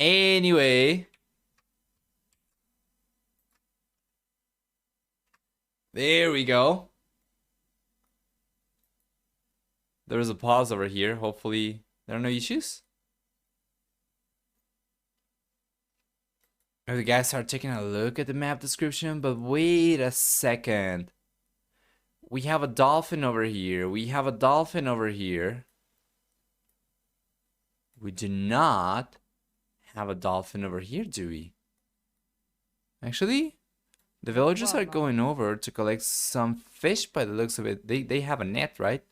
Anyway. There we go. There's a pause over here. Hopefully there are no issues. The guys start taking a look at the map description, but wait a second. We have a dolphin over here. We have a dolphin over here. We do not have a dolphin over here, do we? Actually, the villagers are going over to collect some fish by the looks of it. They have a net, right?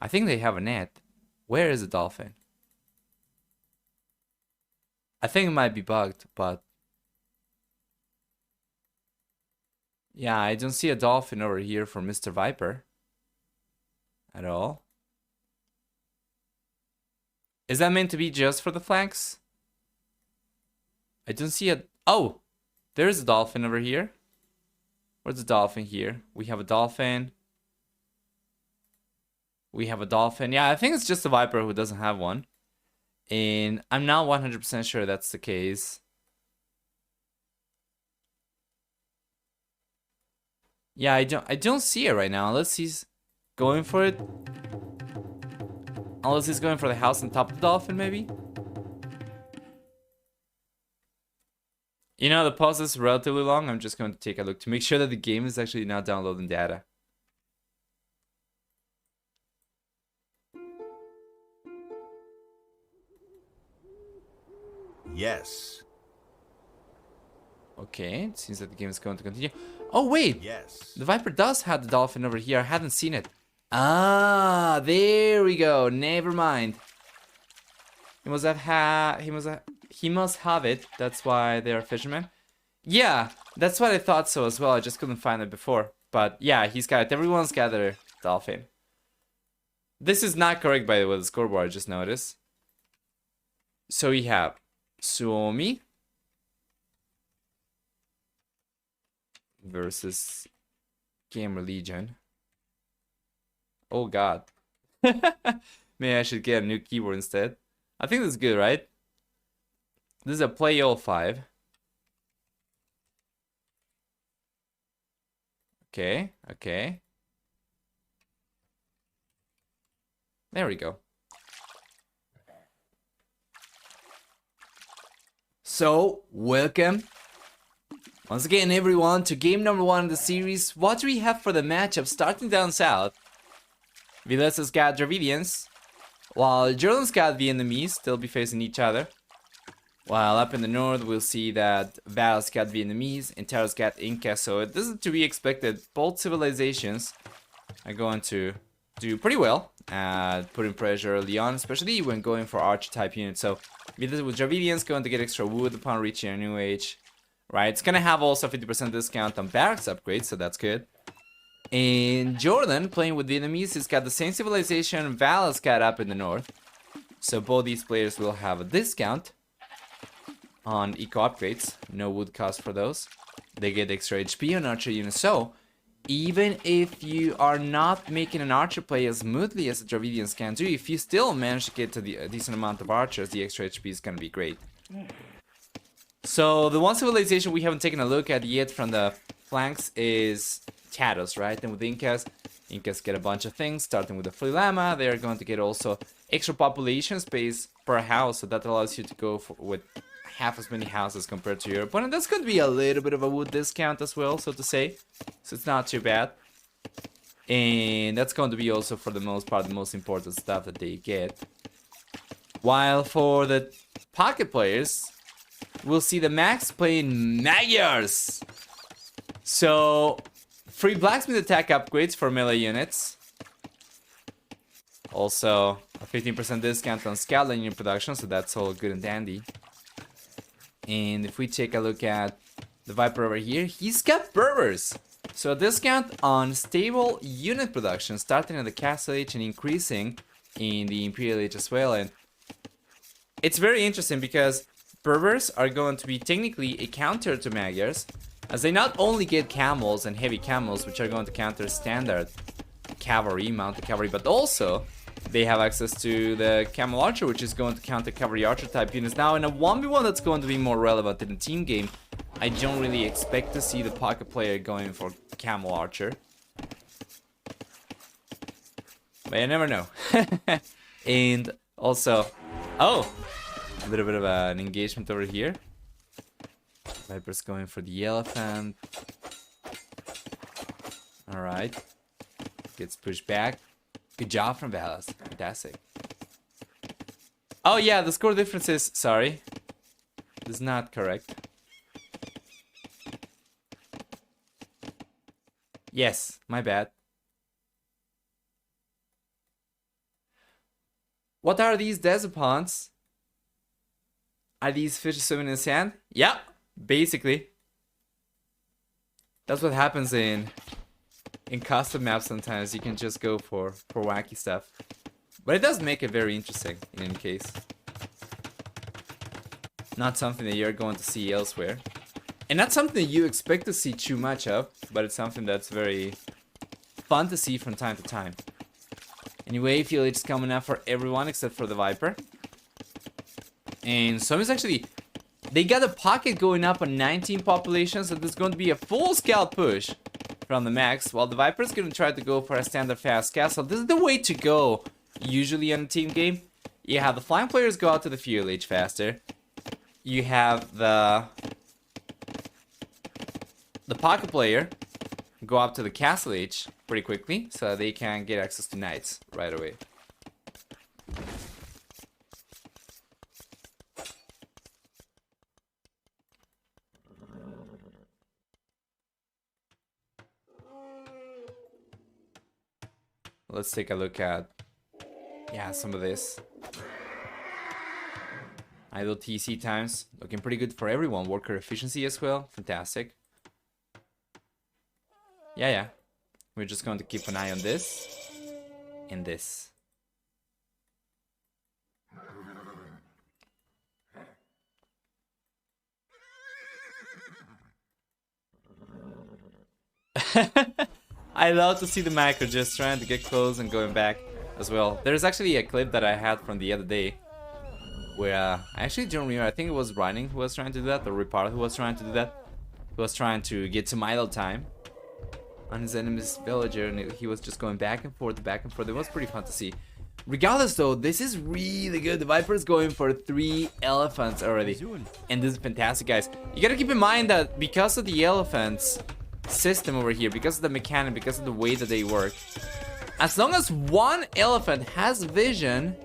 I think they have a net. Where is the dolphin? I think it might be bugged, but... yeah, I don't see a dolphin over here for Mr. Viper. At all. Is that meant to be just for the flags? I don't see a... oh! There's a dolphin over here. Where's the dolphin here? We have a dolphin. We have a dolphin. Yeah, I think it's just the Viper who doesn't have one. And I'm not 100% sure that's the case. Yeah, I don't see it right now, unless he's going for it. Unless he's going for the house on top of the dolphin, maybe? You know, the pause is relatively long. I'm just going to take a look to make sure that the game is actually not downloading data. Yes. Okay, it seems that the game is going to continue. Oh, wait! Yes. The Viper does have the dolphin over here. I hadn't seen it. Ah, there we go. Never mind. He must have it. That's why they are fishermen. Yeah, that's what I thought so as well. I just couldn't find it before. But yeah, he's got it. Everyone's got their dolphin. This is not correct, by the way, the scoreboard, I just noticed. So we have Suomi versus GamerLegion. Oh god. Maybe I should get a new keyboard instead. I think this is good, right? This is a play all 5. Okay, okay. There we go. So, welcome once again, everyone, to game number 1 of the series. What do we have for the matchup? Starting down south, Vilesa's got Dravidians, while Jordan's got Vietnamese. They'll be facing each other. While up in the north, we'll see that Val's got Vietnamese and Taro's got Inca. So it isn't to be expected. Both civilizations are going to do pretty well at putting pressure early on, especially when going for archer type units. So with Dravidians going to get extra wood upon reaching a new age. Right, it's gonna have also 50% discount on barracks upgrades, so that's good. And Jordan, playing with Vietnamese, has got the same civilization Val has got up in the north. So both these players will have a discount on eco upgrades. No wood cost for those. They get extra HP on archer units. So even if you are not making an archer play as smoothly as the Dravidians can do, if you still manage to get to a decent amount of archers, the extra HP is gonna be great. So the one civilization we haven't taken a look at yet from the flanks is Tados, right? And with Incas get a bunch of things, starting with the Free Llama. They are going to get also extra population space per house, so that allows you to go with half as many houses compared to your opponent. That's going to be a little bit of a wood discount as well, so to say. So it's not too bad. And that's going to be also, for the most part, the most important stuff that they get. While for the pocket players, we'll see the Max playing Magyars. So, free blacksmith attack upgrades for melee units. Also, a 15% discount on scout unit production, so that's all good and dandy. And if we take a look at the Viper over here, he's got Berbers. So a discount on stable unit production, starting at the Castle Age and increasing in the Imperial Age as well. And it's very interesting because Berbers are going to be technically a counter to Magyars, as they not only get camels and heavy camels, which are going to counter standard cavalry, mounted cavalry, but also they have access to the Camel Archer, which is going to counter cover the Archer type units. Now, in a 1v1 that's going to be more relevant in the team game, I don't really expect to see the pocket player going for Camel Archer. But you never know. And also, oh, a little bit of an engagement over here. Viper's going for the elephant. Alright. Gets pushed back. Good job from Valas. Fantastic. Oh yeah, the score difference is, sorry, is not correct. Yes, my bad. What are these Desipons? Are these fish swimming in the sand? Yeah, basically. That's what happens in custom maps sometimes. You can just go for wacky stuff. But it does make it very interesting in any case. Not something that you're going to see elsewhere. And not something that you expect to see too much of, but it's something that's very fun to see from time to time. Anyway, FLH is coming out for everyone except for the Viper. And Suomi's actually, they got a pocket going up on 19 population, so there's going to be a full scout push from the max, while the Viper's going to try to go for a standard fast castle. This is the way to go, usually in a team game. You have the flying players go out to the FLH faster. You have the pocket player go up to the castle H pretty quickly, so they can get access to knights right away. Let's take a look at, yeah, some of this. Idle TC times, looking pretty good for everyone. Worker efficiency as well, fantastic. Yeah. We're just going to keep an eye on this and this. I love to see the macro just trying to get close and going back as well. There's actually a clip that I had from the other day where I actually don't remember. I think it was Running who was trying to do that, or Ripard who was trying to do that. He was trying to get some idle time on his enemy's villager, and he was just going back and forth, back and forth. It was pretty fun to see. Regardless though, this is really good. The Viper's going for 3 elephants already, and this is fantastic, guys. You gotta keep in mind that because of the elephants system over here, because of the mechanic, because of the way that they work, as long as one elephant has vision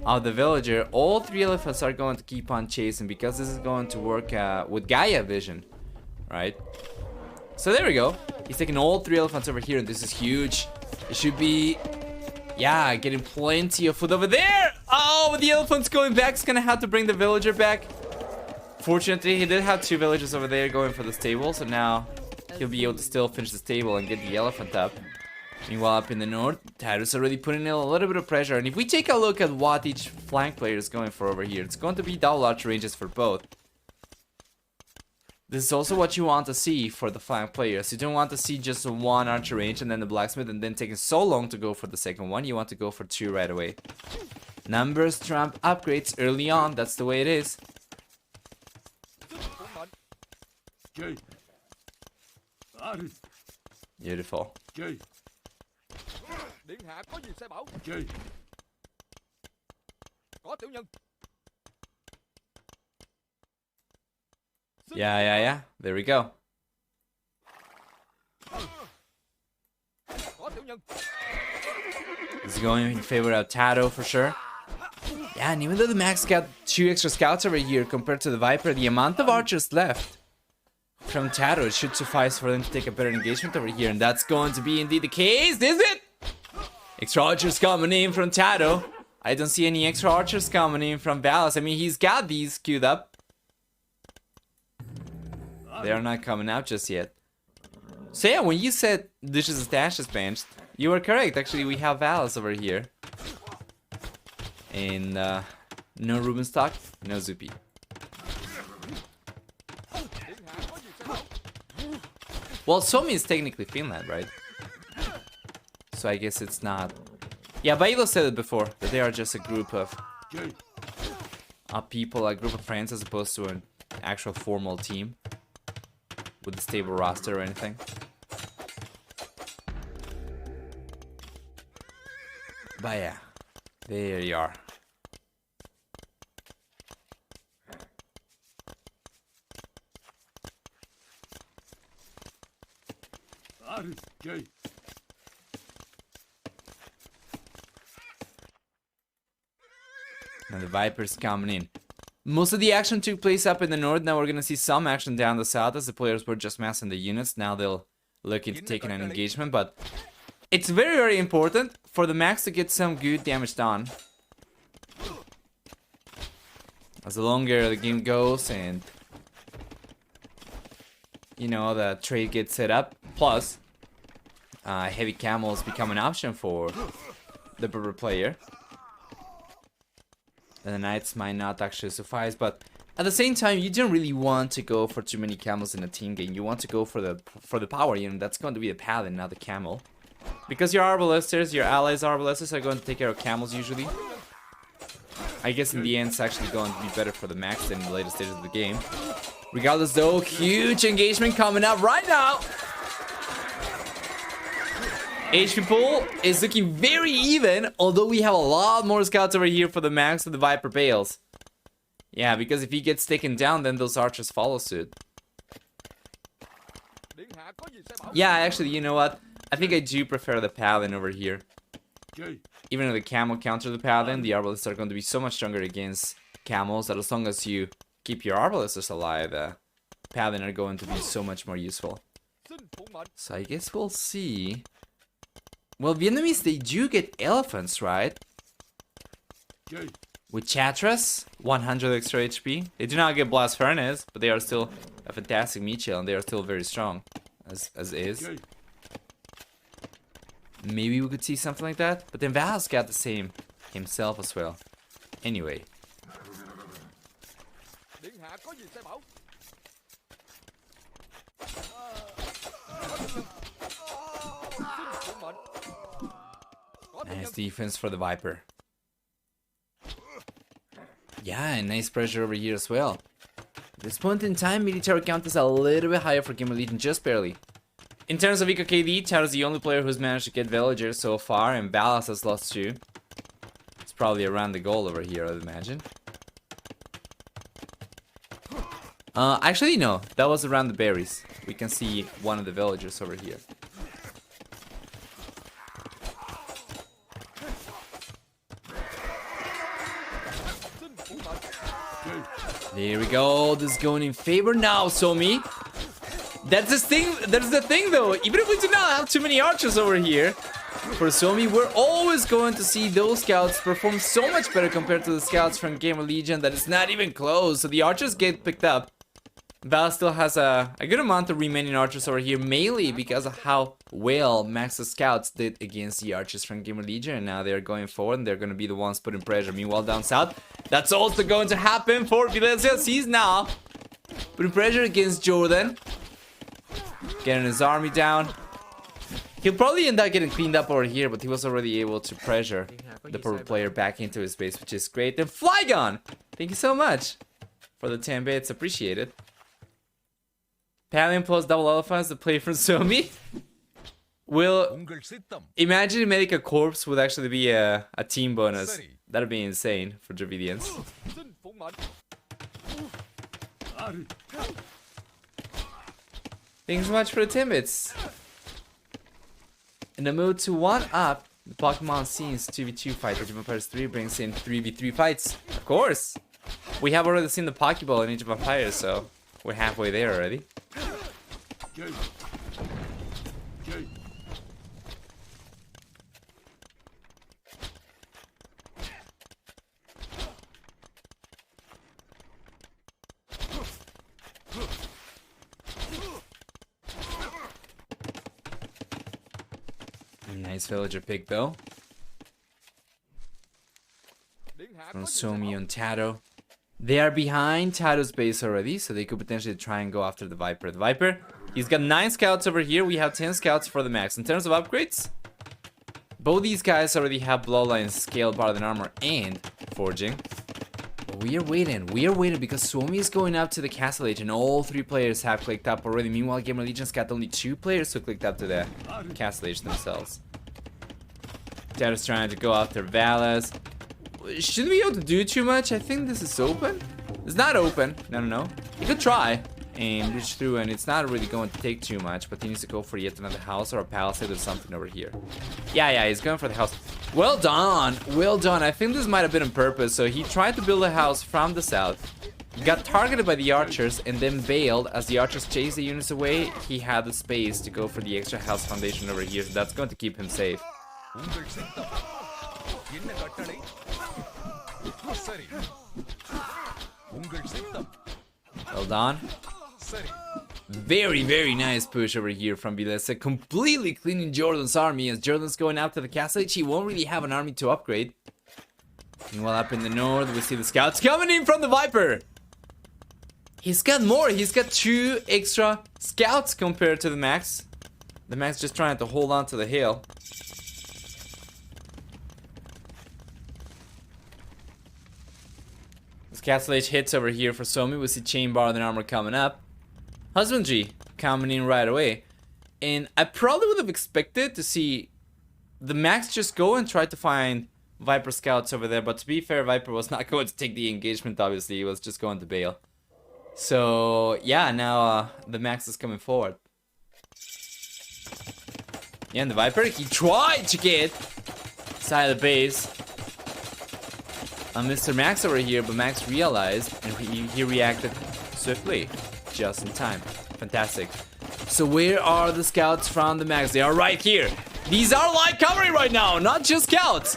of the villager, all 3 elephants are going to keep on chasing, because this is going to work with Gaia vision, right? So there we go. He's taking all 3 elephants over here, and this is huge. It should be, yeah, getting plenty of food over there. Oh, the elephant's going back. He's gonna have to bring the villager back. Fortunately, he did have 2 villagers over there going for the stable, so now he'll be able to still finish the stable and get the elephant up. Meanwhile, up in the north, Tyrus already putting in a little bit of pressure. And if we take a look at what each flank player is going for over here, it's going to be double archer ranges for both. This is also what you want to see for the flank players. You don't want to see just one archer range and then the blacksmith and then taking so long to go for the second one. You want to go for 2 right away. Numbers trump upgrades early on. That's the way it is. Beautiful. Yeah. There we go. This is going in favor of Tato for sure. Yeah, and even though the max got 2 extra scouts over here compared to the Viper, the amount of archers left from Tato should suffice for them to take a better engagement over here, and that's going to be indeed the case, is it? Extra archers coming in from Tato. I don't see any extra archers coming in from Valas. I mean, he's got these queued up. They are not coming out just yet. So yeah, when you said Dishes and Stashes benched, you were correct. Actually, we have Valas over here. And no Rubenstock, no Zupi. Well, Suomi is technically Finland, right? So I guess it's not Yeah, Bailo said it before, that they are just a group of people, a group of friends, as opposed to an actual formal team with a stable roster or anything. But yeah, there you are. And the Viper's coming in. Most of the action took place up in the north. Now we're gonna see some action down the south as the players were just massing the units. Now they'll look into taking an engagement, but it's very, very important for the max to get some good damage done. As the longer the game goes and, you know, the trade gets set up, plus heavy camels become an option for the berber player. And the knights might not actually suffice, but at the same time, you don't really want to go for too many camels in a team game. You want to go for the power unit. That's going to be the paladin, not the camel, because your arbalesters, your allies' arbalesters, are going to take care of camels usually. I guess in the end, it's actually going to be better for the max than in the later stages of the game. Regardless, though, huge engagement coming up right now. HP pool is looking very even, although we have a lot more scouts over here for the max of the Viper Bales. Yeah, because if he gets taken down, then those archers follow suit. Yeah, actually, you know what? I think I do prefer the paladin over here. Even though the camel counter the paladin, the arbalists are going to be so much stronger against camels that as long as you keep your arbalisters alive, the paladin are going to be so much more useful. So I guess we'll see. Well, Vietnamese, they do get elephants, right? With Chatras, 100 extra HP. They do not get Blast Furnace, but they are still a fantastic meat shield, and they are still very strong, as is. Maybe we could see something like that, but then Val's got the same himself as well. Anyway. Nice defense for the Viper. Yeah, and nice pressure over here as well. At this point in time, military count is a little bit higher for GamerLegion, just barely. In terms of Eco KD, Taro's the only player who's managed to get villagers so far, and Ballas has lost 2. It's probably around the goal over here, I'd imagine. Actually, no. That was around the berries. We can see one of the villagers over here. There we go. This is going in favor now, Suomi. That's the thing though. Even if we do not have too many archers over here, for Suomi, we're always going to see those scouts perform so much better compared to the scouts from GamerLegion that it's not even close. So the archers get picked up. Val still has a good amount of remaining archers over here, mainly because of how well Max's scouts did against the archers from GamerLegion, and now they're going forward and they're going to be the ones putting pressure. Meanwhile, down south, that's also going to happen for Vilesias. He's now putting pressure against Jordan, getting his army down. He'll probably end up getting cleaned up over here, but he was already able to pressure the purple player back into his base, which is great. And Flygon, thank you so much for the 10 bits, appreciate it. Paladin plus double elephants to play from Suomi. Will imagine Medica Corpse would actually be a team bonus. That'd be insane for Dravidians. Thanks so much for the 10 bits. In the mood to one up the Pokemon scenes 2v2 fight. Age of Empires 3 brings in 3v3 fights. Of course. We have already seen the Pokeball in Age of Empires, so we're halfway there already. Nice villager pick though. From Suomi and Tato. They are behind Tato's base already, so they could potentially try and go after the Viper. The Viper, he's got 9 scouts over here. We have 10 scouts for the max. In terms of upgrades, Both these guys already have bloodlines, scale, bar than armor, and forging. But we are waiting because Suomi is going up to the castle age and all 3 players have clicked up already. Meanwhile, GamerLegion's got only 2 players who clicked up to the castle age themselves. Tato's trying to go after Valas. Shouldn't be able to do too much. I think this is open. It's not open. No. He could try and reach through, and it's not really going to take too much, but he needs to go for yet another house or a palisade or something over here. Yeah, he's going for the house. Well done. I think this might have been on purpose. So he tried to build a house from the south, got targeted by the archers, and then bailed. As the archers chased the units away, he had the space to go for the extra house foundation over here, so that's going to keep him safe. Well done. Very nice push over here from Vilesa, completely cleaning Jordan's army. As Jordan's going after the castle age, he won't really have an army to upgrade. Meanwhile, up in the north, we see the scouts coming in from the Viper. He's got more. He's got 2 extra scouts compared to the Max. The Max just trying to hold on to the hill. This castle age hits over here for Suomi. We see chain bar and armor coming up. Husbandry coming in right away. And I probably would have expected to see the Max just go and try to find Viper scouts over there. But to be fair, Viper was not going to take the engagement, obviously. He was just going to bail. So, yeah, now the Max is coming forward. Yeah, and the Viper, he tried to get side of the base on Mr. Max over here, but Max realized and he reacted swiftly, just in time. Fantastic. So where are the scouts from the Max? They are right here. These are light covering right now, not just scouts.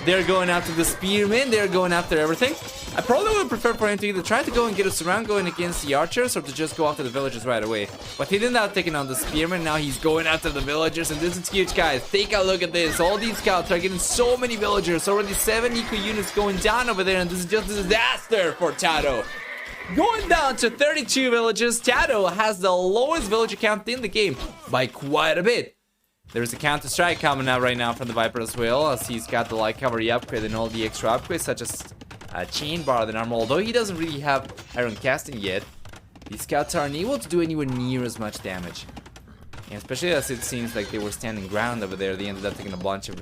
They're going after the spearmen, they're going after everything. I probably would prefer for him to either try to go and get a surround going against the archers or to just go after the villagers right away. But he did not take on the spearmen, now he's going after the villagers, and this is huge, guys. Take a look at this. All these scouts are getting so many villagers. Already 7 eco units going down over there, and this is just a disaster for Tato. Going down to 32 villages. Tato has the lowest villager count in the game by quite a bit. There's a counter strike coming out right now from the Viper as well, as he's got the light cavalry upgrade and all the extra upgrades such as chain bar than armor. Although he doesn't really have iron casting yet, these scouts are unable to do anywhere near as much damage. And especially as it seems like they were standing ground over there, they ended up taking a bunch of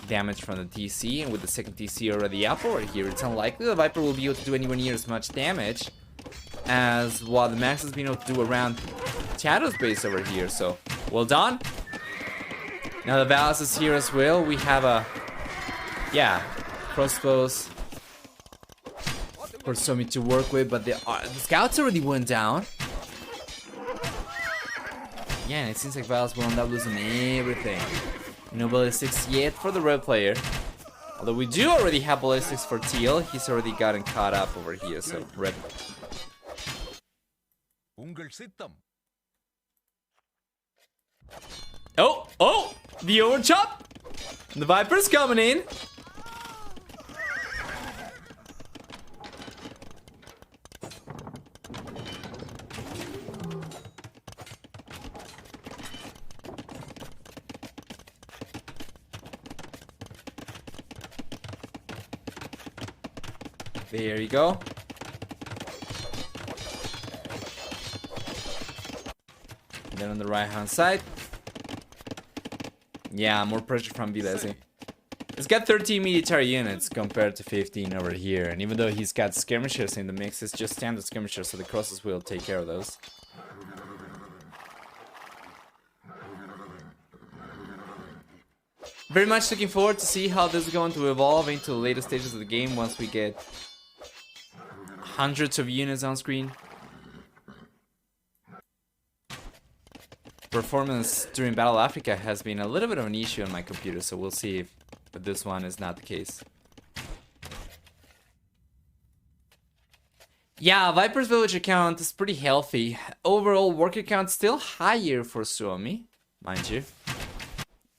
damage from the TC, and with the second TC already up over here, it's unlikely the Viper will be able to do anywhere near as much damage as what the Max has been able to do around Shadow's base over here. So, well done. Now the Valas is here as well. We have a, crossbows for Suomi to work with, but the scouts already went down. Yeah, and it seems like Valas will end up losing everything. No ballistics yet for the red player. Although we do already have ballistics for Teal, he's already gotten caught up over here, so red. Oh! The overchop! The Viper's coming in. There you go. And then on the right hand side. Yeah, more pressure from Vilesi. He's got 13 military units compared to 15 over here. And even though he's got skirmishers in the mix, it's just standard skirmishers, so the crosses will take care of those. Very much looking forward to see how this is going to evolve into the later stages of the game once we get hundreds of units on screen. Performance during Battle Africa has been a little bit of an issue on my computer, so we'll see if this one is not the case. Yeah, Viper's villager count is pretty healthy. Overall worker count still higher for Suomi, mind you.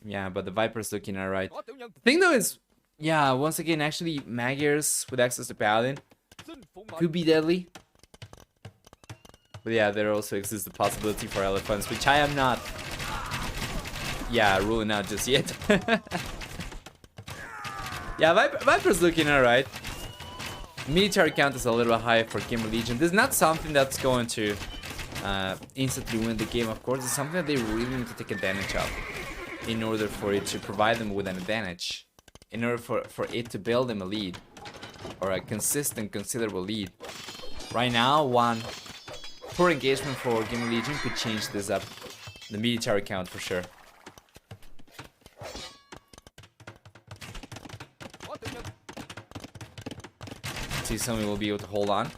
Yeah, but the Viper's looking alright. The thing though is, yeah, once again, actually Magyars with access to Paladin could be deadly. But yeah, there also exists the possibility for elephants, which I am not, ruling out just yet. Yeah, Viper's looking alright. Military count is a little high for GamerLegion. This is not something that's going to instantly win the game, of course. It's something that they really need to take advantage of in order for it to provide them with an advantage. In order for it to build them a lead. Or a consistent, considerable lead. Right now, one poor engagement for GamerLegion could change this up. The military count for sure. See, someone will be able to hold on.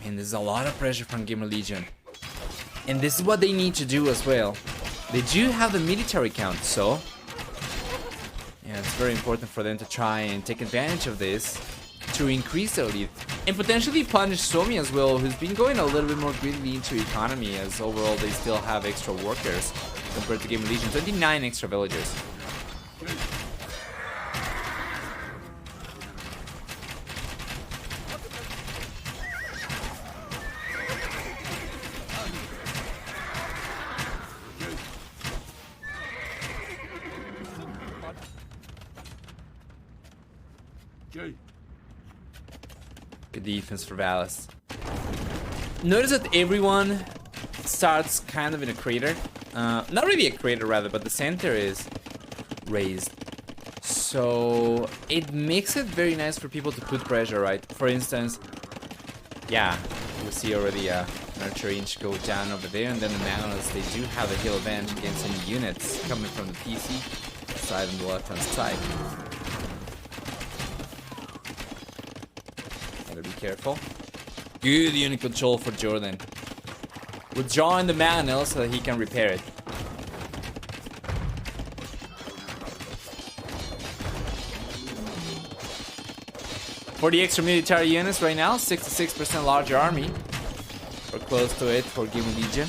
And there's a lot of pressure from GamerLegion. And this is what they need to do as well. They do have the military count, so yeah, it's very important for them to try and take advantage of this to increase their lead. And potentially punish Suomi as well, who's been going a little bit more greedily into economy, as overall they still have extra workers compared to GamerLegion. 29 extra villagers. Good defense for Valis. Notice that everyone starts kind of in a crater. Not really a crater rather, but the center is raised. So it makes it very nice for people to put pressure, right? For instance, yeah, you see already Nurture Inch go down over there, and then the Manos, they do have a heal advantage against any units coming from the PC side on the left hand side. Be careful. Good unit control for Jordan. Withdrawing the mana so that he can repair it. For the extra military units right now, 66% larger army. Or close to it for GamerLegion.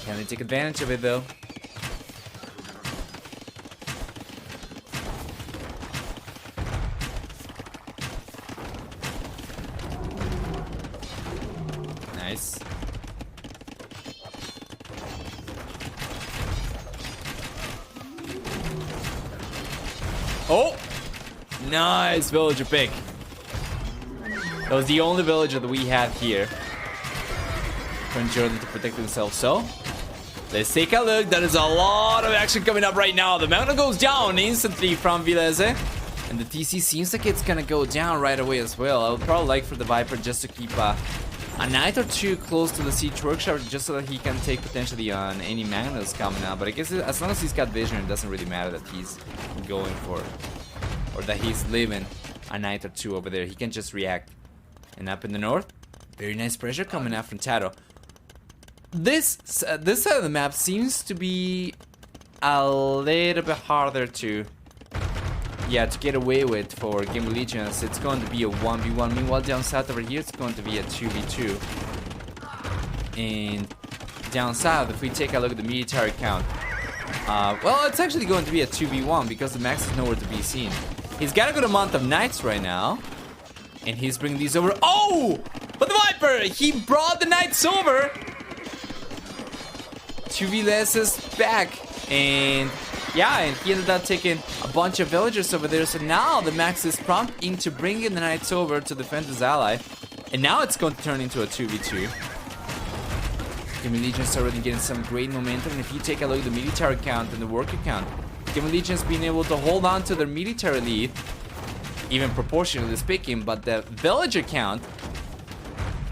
Can they take advantage of it though? Nice. Oh! Nice villager pick. That was the only villager that we had here. For Jordan to protect himself. So, let's take a look. There is a lot of action coming up right now. The mountain goes down instantly from Vilese. And the TC seems like it's gonna go down right away as well. I would probably like for the Viper just to keep a knight or two close to the siege workshop, just so that he can take potentially on any manas coming out. But I guess as long as he's got vision, it doesn't really matter that he's going for, or that he's leaving a knight or two over there. He can just react. And up in the north, very nice pressure coming out from Taro. This side of the map seems to be a little bit harder to get away with for GamerLegion, as it's going to be a 1v1. Meanwhile, down south over here, it's going to be a 2v2. And down south, if we take a look at the military count, well, it's actually going to be a 2v1 because the max is nowhere to be seen. He's got a good amount of knights right now, and he's bringing these over. Oh! But the Viper, he brought the knights over. 2v less is back, and yeah, and he ended up taking a bunch of villagers over there. So now the max is prompting to bring in the knights over to defend his ally. And now it's going to turn into a 2v2. GamerLegion's already getting some great momentum. And if you take a look at the military count and the worker count, GamerLegion's been able to hold on to their military lead, even proportionally speaking. But the villager count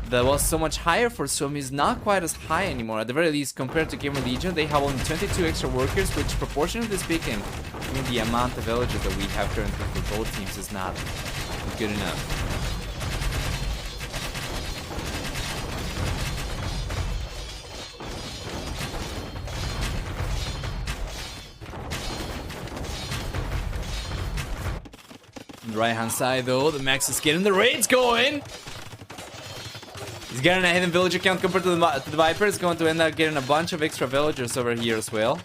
that was so much higher for Suomi is not quite as high anymore. At the very least, compared to GamerLegion, they have only 22 extra workers, which proportionally speaking, even the amount of villagers that we have currently for both teams is not good enough. On the right hand side though, the max is getting the raids going. He's getting a hidden villager count compared to the Viper. Is going to end up getting a bunch of extra villagers over here as well.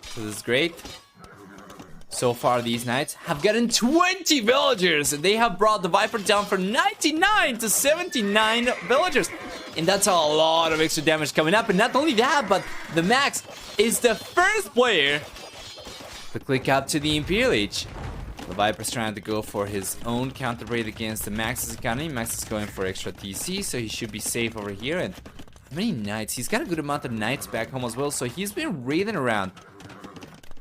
So this is great. So far, these knights have gotten 20 villagers, and they have brought the Viper down from 99 to 79 villagers. And that's a lot of extra damage coming up. And not only that, but the Max is the first player to click up to the Imperial Age. The Viper's trying to go for his own counter raid against the Max's economy. Max is going for extra TC, so he should be safe over here. And how many knights? He's got a good amount of knights back home as well, so he's been raiding around.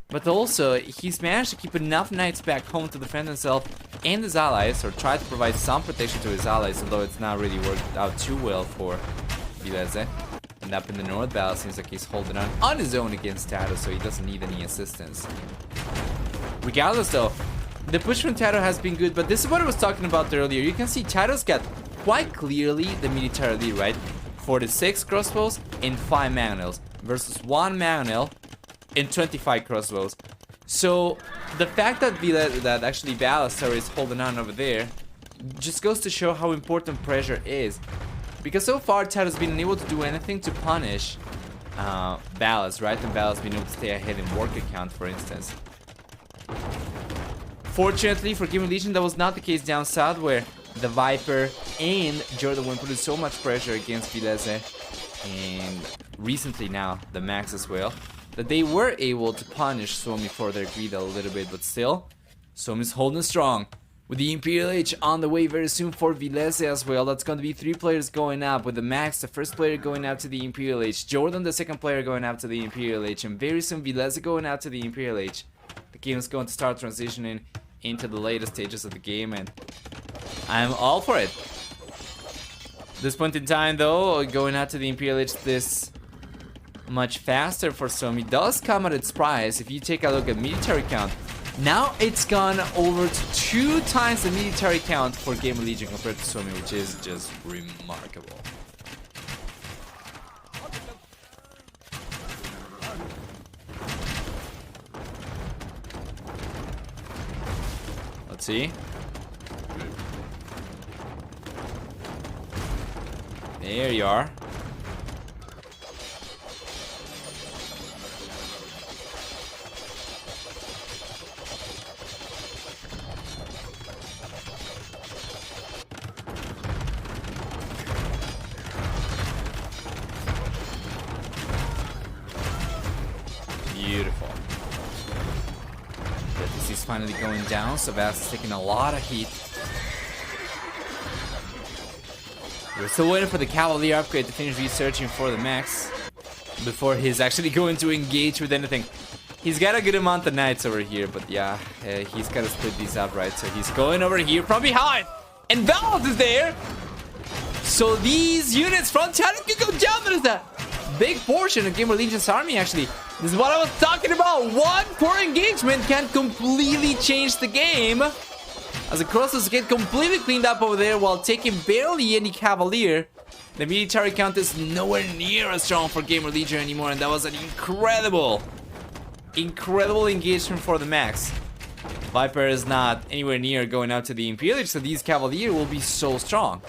But also, he's managed to keep enough knights back home to defend himself and his allies, or try to provide some protection to his allies, although it's not really worked out too well for Vileze. And up in the north, Battle seems like he's holding on his own against Tato, so he doesn't need any assistance. Regardless though, the push from Tato has been good, but this is what I was talking about earlier. You can see Tato's got quite clearly the military lead, right? 46 crossbows and 5 mangonels versus 1 mangonel and 25 crossbows. So the fact that actually Ballister is holding on over there just goes to show how important pressure is. Because so far Tato's been unable to do anything to punish Ballast, right? And Ballast been able to stay ahead in worker count, for instance. Fortunately for GamerLegion, that was not the case down south, where the Viper and Jordan were putting so much pressure against Vileze, and recently now the Max as well, that they were able to punish Suomi for their greed a little bit. But still, Suomi's holding strong. With the Imperial Age on the way very soon for Vileze as well. That's going to be 3 players going up, with the Max, the first player, going out to the Imperial Age, Jordan, the second player, going out to the Imperial Age, and very soon Vileze going out to the Imperial Age. The game is going to start transitioning into the later stages of the game, and I'm all for it. This point in time though, going out to the Imperial Age this much faster for Suomi does come at its price. If you take a look at military count, now it's gone over to 2 times the military count for GamerLegion compared to Suomi, which is just remarkable. Let's see. There you are. Beautiful. This is finally going down, so Vast is taking a lot of heat. We're still waiting for the Cavalier upgrade to finish researching for the Max before he's actually going to engage with anything. He's got a good amount of knights over here, but yeah, he's got to split these up, right? So he's going over here from behind, and Valve is there. So these units from China can go down. There's a big portion of GamerLegion's army, actually. This is what I was talking about. One poor engagement can completely change the game, as the crosses get completely cleaned up over there while taking barely any Cavalier. The military count is nowhere near as strong for GamerLegion anymore, and that was an incredible engagement for the Max. Viper is not anywhere near going out to the Imperial Age, so these Cavalier will be so strong.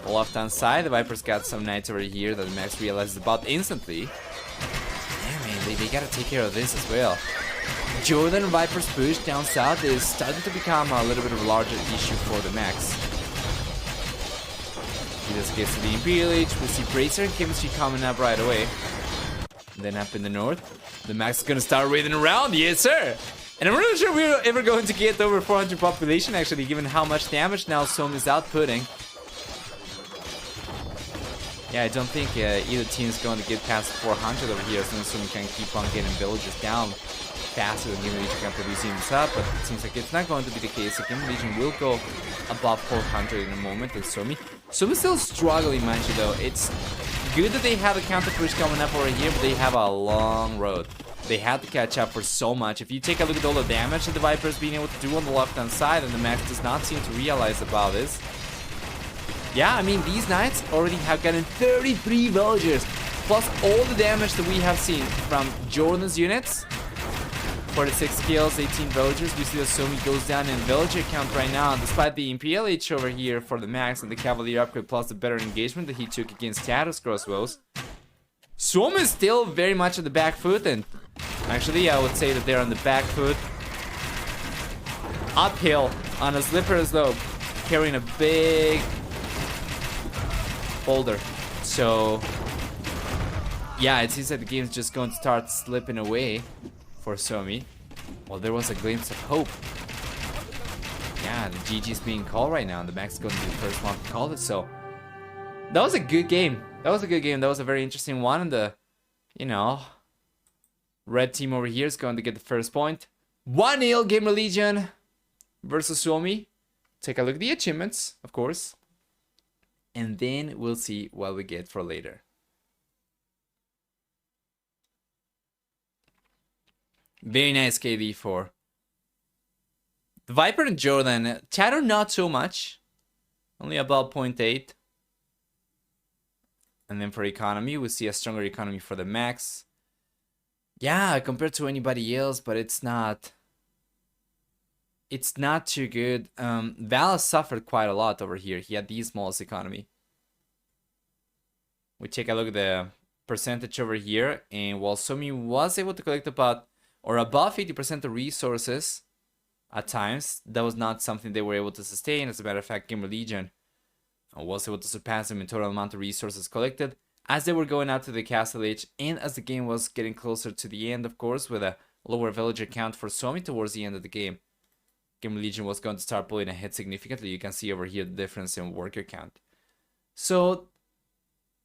Left hand side, the Viper's got some knights over here that the Max realizes about instantly. Yeah, man, they gotta take care of this as well. Jordan Viper's push down south is starting to become a little bit of a larger issue for the Max. He just gets to the Imperial Age. We see Bracer and Chemistry coming up right away. And then up in the north, the Max is gonna start raiding around. Yes, sir! And I'm really sure we're ever going to get over 400 population, actually, given how much damage now Suomi is outputting. Yeah, I don't think either team is going to get past 400 over here, as long as Suomi can keep on getting villagers down faster than GamerLegion can produce this up, but it seems like it's not going to be the case. So GamerLegion will go above 400 in a moment with Suomi's still struggling, mind you, though. It's good that they have a counter push coming up over here, but they have a long road. They had to catch up for so much. If you take a look at all the damage that the Viper's being able to do on the left-hand side, and the Max does not seem to realize about this. Yeah, I mean, these knights already have gotten 33 villagers, plus all the damage that we have seen from Jordan's units. 46 kills, 18 villagers. We see that Suomi goes down in villager count right now, despite the Imperial Age over here for the Max and the Cavalier upgrade, plus the better engagement that he took against Tato's crossbows. Suomi is still very much on the back foot, and actually I would say that they're on the back foot uphill on a slippery slope, carrying a big boulder. So yeah, it seems like the game's just going to start slipping away for Suomi. Well, there was a glimpse of hope. Yeah, the GG's being called right now, and the Max is going to be the first one to call it. So that was a good game. That was a good game. That was a very interesting one. And the, you know, red team over here is going to get the first point. 1-0 GamerLegion versus Suomi. Take a look at the achievements, of course. And then we'll see what we get for later. Very nice KD4. The Viper and Jordan. Chatter not so much. Only about 0.8. And then for economy, we see a stronger economy for the Max. Yeah, compared to anybody else, but it's not too good. Val suffered quite a lot over here. He had the smallest economy. We take a look at the percentage over here, and while Suomi was able to collect about or above 80% of resources at times, that was not something they were able to sustain. As a matter of fact, GamerLegion was able to surpass them in total amount of resources collected as they were going out to the castle age, and as the game was getting closer to the end, of course, with a lower villager count for Suomi towards the end of the game. GamerLegion was going to start pulling ahead significantly. You can see over here the difference in worker count. So,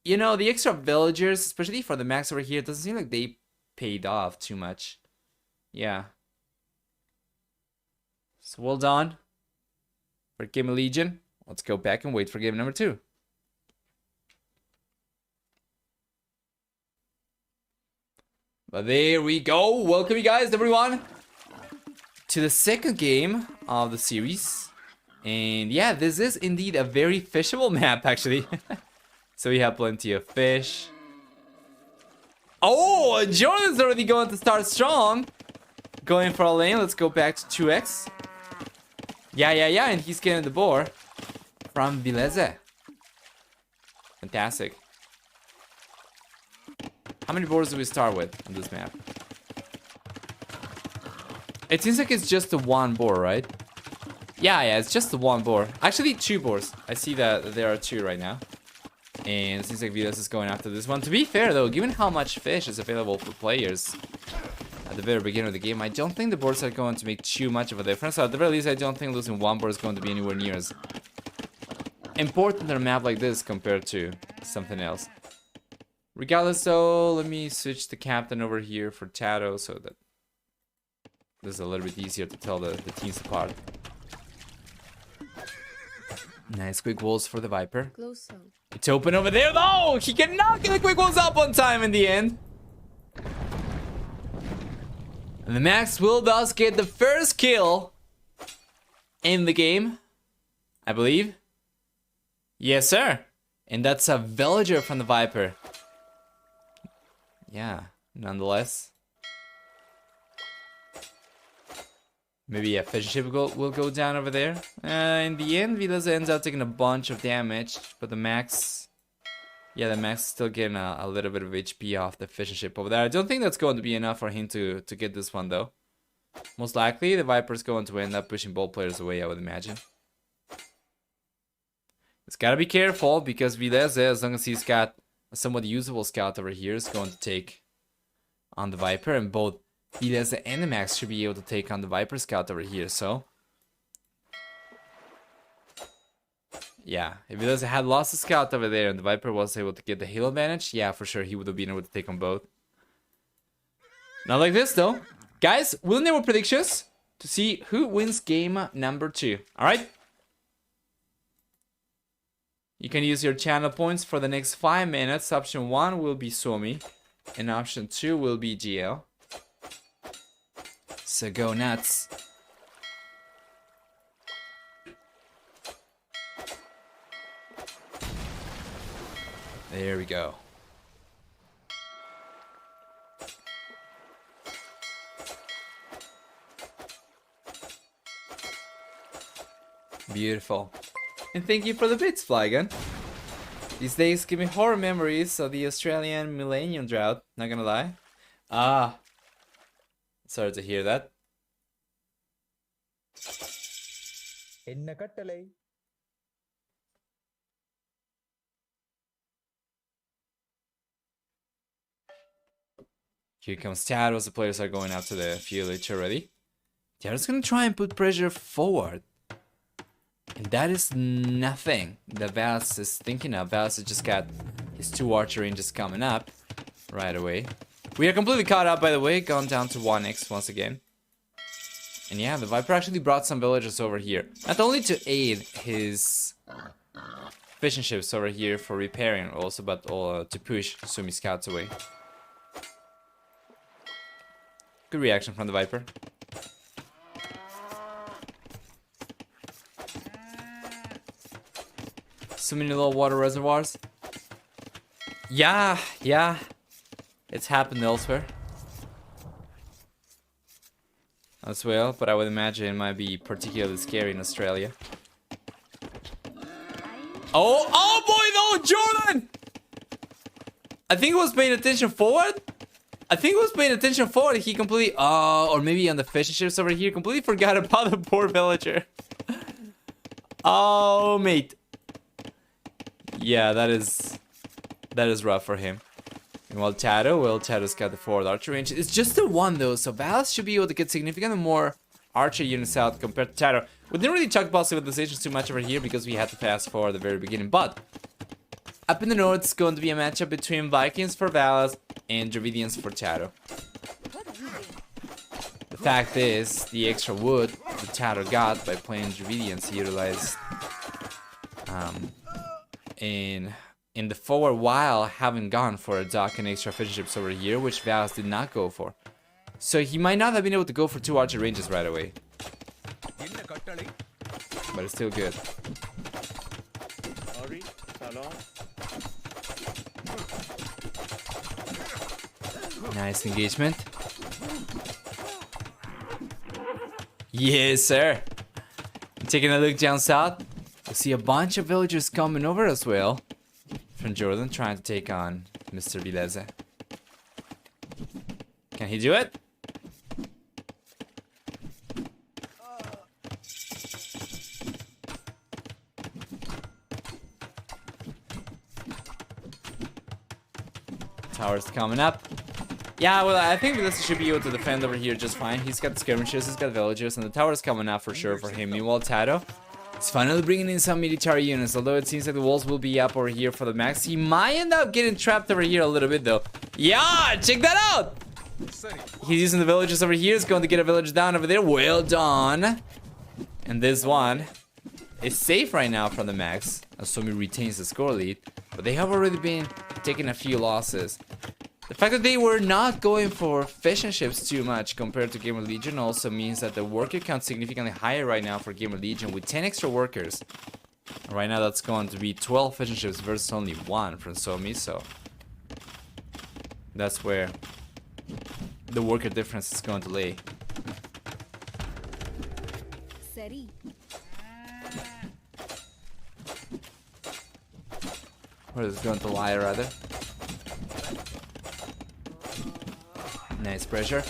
you know, the extra villagers, especially for the Max over here, it doesn't seem like they paid off too much. Yeah. So well done for GamerLegion. Let's go back and wait for game number 2. But there we go. Welcome you guys, everyone, to the second game of the series. And yeah, this is indeed a very fishable map, actually. So we have plenty of fish. Oh, Jordan's already going to start strong. Going for a lane. Let's go back to 2x. Yeah. And he's getting the boar from Vileze. Fantastic. How many boars do we start with on this map? It seems like it's just the one boar, right? Yeah, it's just the one boar. Actually, 2 boars. I see that there are 2 right now. And it seems like Vileze is going after this one. To be fair, though, given how much fish is available for players at the very beginning of the game, I don't think the boards are going to make too much of a difference. So at the very least, I don't think losing 1 board is going to be anywhere near as important on a map like this compared to something else. Regardless, though, let me switch the captain over here for Tato so that this is a little bit easier to tell the teams apart. Nice quick walls for the Viper. It's open over there, though! He cannot get the quick walls up on time in the end. And the Max will thus get the first kill in the game, I believe. Yes, sir. And that's a villager from the Viper. Yeah, nonetheless. Maybe a fishing ship will go down over there. In the end, Vileze ends up taking a bunch of damage, but the Max... Yeah, the Max is still getting a little bit of HP off the fishing ship over there. I don't think that's going to be enough for him to get this one, though. Most likely, the Viper's going to end up pushing both players away, I would imagine. It's gotta be careful, because Vileze, as long as he's got a somewhat usable scout over here, is going to take on the Viper, and both Vileze and the Max should be able to take on the Viper scout over here, so... Yeah, if Vileze had lost the scout over there and the Viper was able to get the heal advantage, yeah, for sure, he would have been able to take on both. Not like this, though. Guys, we'll need more predictions to see who wins game number 2, alright? You can use your channel points for the next 5 minutes. Option 1 will be Suomi, and option 2 will be GL. So go nuts. There we go. Beautiful. And thank you for the bits, Flygun. These days give me horror memories of the Australian millennium drought, not gonna lie. Ah. Sorry to hear that. என்ன கட்டளை? Here comes Taros. The players are going after the village already. Taros gonna try and put pressure forward. And that is nothing that Valis is thinking of. Valis has just got his 2 archer ranges coming up right away. We are completely caught up, by the way, gone down to 1x once again. And yeah, the Viper actually brought some villagers over here. Not only to aid his fishing ships over here for repairing also, but to push Suomi scouts away. Good reaction from the Viper. So many little water reservoirs. Yeah. It's happened elsewhere as well, but I would imagine it might be particularly scary in Australia. Oh boy, no, Jordan! I think he was paying attention forward. He completely, or maybe on the fishing ships over here, completely forgot about the poor villager. Oh, mate. Yeah, that is rough for him. And while Tado's got the forward archer range. It's just the 1 though, so Valis should be able to get significantly more archer units out compared to Tado. We didn't really talk about civilizations too much over here because we had to fast forward at the very beginning, but up in the north, it's going to be a matchup between Vikings for Valis and Dravidians for Tado. The fact is, the extra wood that Tado got by playing Dravidians, he utilized in the forward while having gone for a dock and extra fishing ships over here, which Valis did not go for. So he might not have been able to go for 2 archer ranges right away. But it's still good. Nice engagement. Yes, sir. Taking a look down south, we see a bunch of villagers coming over as well. From Jordan, trying to take on Mr. Vileze. Can he do it? Tower's coming up. Yeah, well, I think Vileze should be able to defend over here just fine. He's got skirmishers, he's got villagers, and the tower's coming up for sure for him. Meanwhile, Tado is finally bringing in some military units, although it seems like the walls will be up over here for the max. He might end up getting trapped over here a little bit, though. Yeah, check that out! He's using the villagers over here. He's going to get a village down over there. Well done. And this one is safe right now from the max, as Suomi retains the score lead. But they have already been taking a few losses. The fact that they were not going for fishing ships too much compared to GamerLegion also means that the worker count is significantly higher right now for GamerLegion with 10 extra workers. Right now that's going to be 12 fishing ships versus only 1 from Suomi, so that's where the worker difference is going to lay. Where is it going to lie, rather? Nice pressure.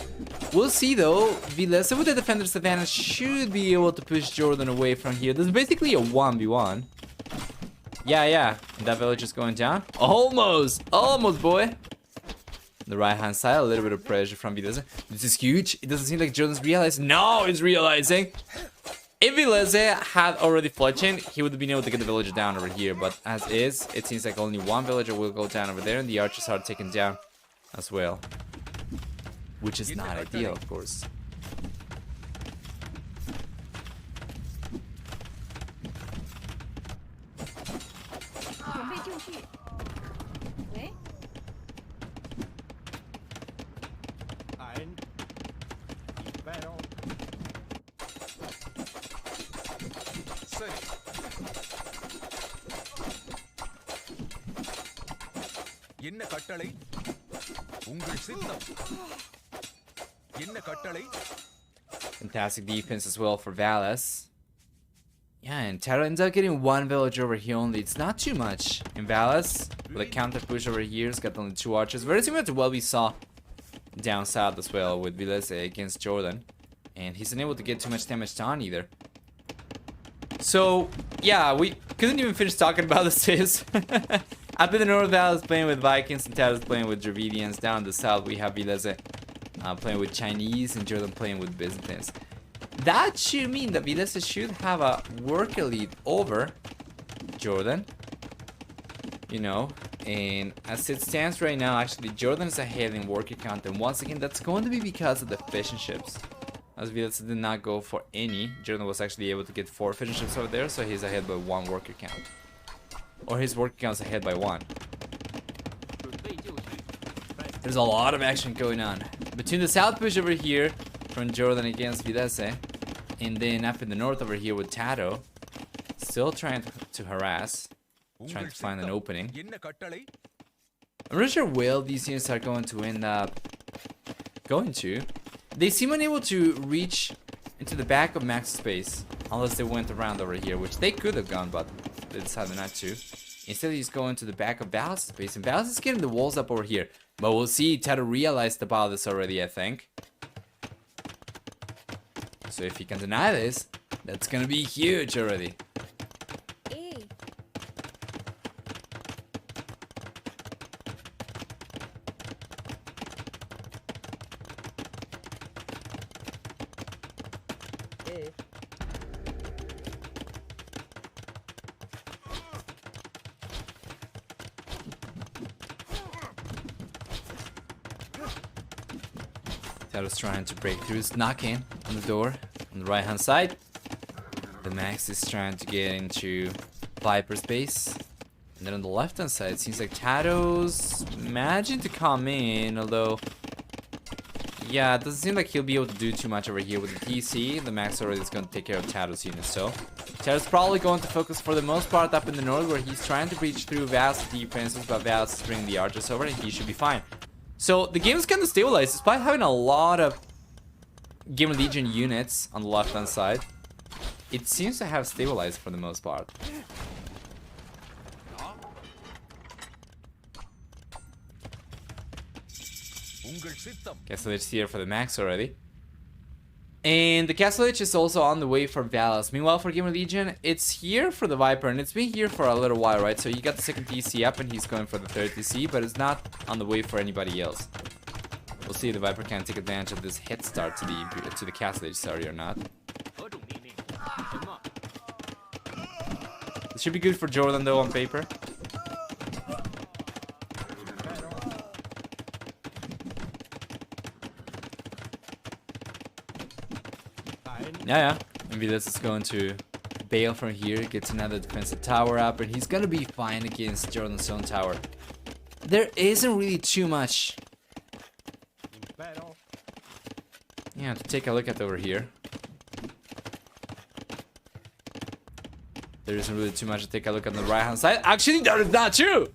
We'll see though. Vileze with the defender's advantage should be able to push Jordan away from here. This is basically a 1v1. Yeah. That village is going down. Almost, boy. The right hand side, a little bit of pressure from Vileze. This is huge. It doesn't seem like Jordan's realizing. No, he's realizing. If Vileze had already fletching, he would have been able to get the villager down over here. But as is, it seems like only 1 villager will go down over there, and the archers are taken down as well. Which is not ideal, of course. Fantastic defense as well for Valis. Yeah, and Taro ends up getting 1 village over here only. It's not too much. In Valis, with a counter push over here, he's got only 2 archers. Very similar to what we saw down south as well with Vileze against Jordan. And he's unable to get too much damage done either. So, yeah, we couldn't even finish talking about the Sis. Up in the north, Val is playing with Vikings, and Tad is playing with Dravidians. Down in the south, we have Vilese playing with Chinese, and Jordan playing with Byzantines. That should mean that Vilese should have a worker lead over Jordan. You know, and as it stands right now, actually, Jordan is ahead in worker count, and once again, that's going to be because of the fishing ships. As Vilese did not go for any, Jordan was actually able to get 4 fishing ships over there, so he's ahead by 1 worker count. Or his worker count is ahead by 1. There's a lot of action going on. Between the south push over here from Jordan against Vilese, and then up in the north over here with Tato, still trying to harass, trying to find an opening. I'm not sure where these units are going to end up going to. They seem unable to reach into the back of Max's space unless they went around over here, which they could have gone, but they decided not to. Instead, he's going to the back of Val's space, and Val's is getting the walls up over here. But we'll see. Tato realized about this already, I think. So if he can deny this, that's gonna be huge already. Tato's trying to break through. It's knocking on the door on the right hand side. The Max is trying to get into Viper's base. And then on the left hand side, it seems like Tato's managing to come in, although yeah, it doesn't seem like he'll be able to do too much over here with the TC. The Max already is going to take care of Tato's unit, so Tato's probably going to focus for the most part up in the north, where he's trying to breach through Val's defenses, but Val's is bringing the archers over and he should be fine. So the game is kind of stabilized despite having a lot of GamerLegion units on the left hand side. It seems to have stabilized for the most part. Castle Edge here for the Max already. And the Castle Edge is also on the way for Valas. Meanwhile, for GamerLegion, it's here for the Viper, and it's been here for a little while, right? So you got the second TC up, and he's going for the third TC, but it's not on the way for anybody else. We'll see if the Viper can take advantage of this head start to the Castle Edge, sorry, or not. This should be good for Jordan, though, on paper. Yeah. Maybe this is going to bail from here, gets another defensive tower up, and he's gonna be fine against Jordan's own tower. There isn't really too much, yeah, to take a look at over here. There isn't really too much to take a look on the right hand side. Actually, that is not true.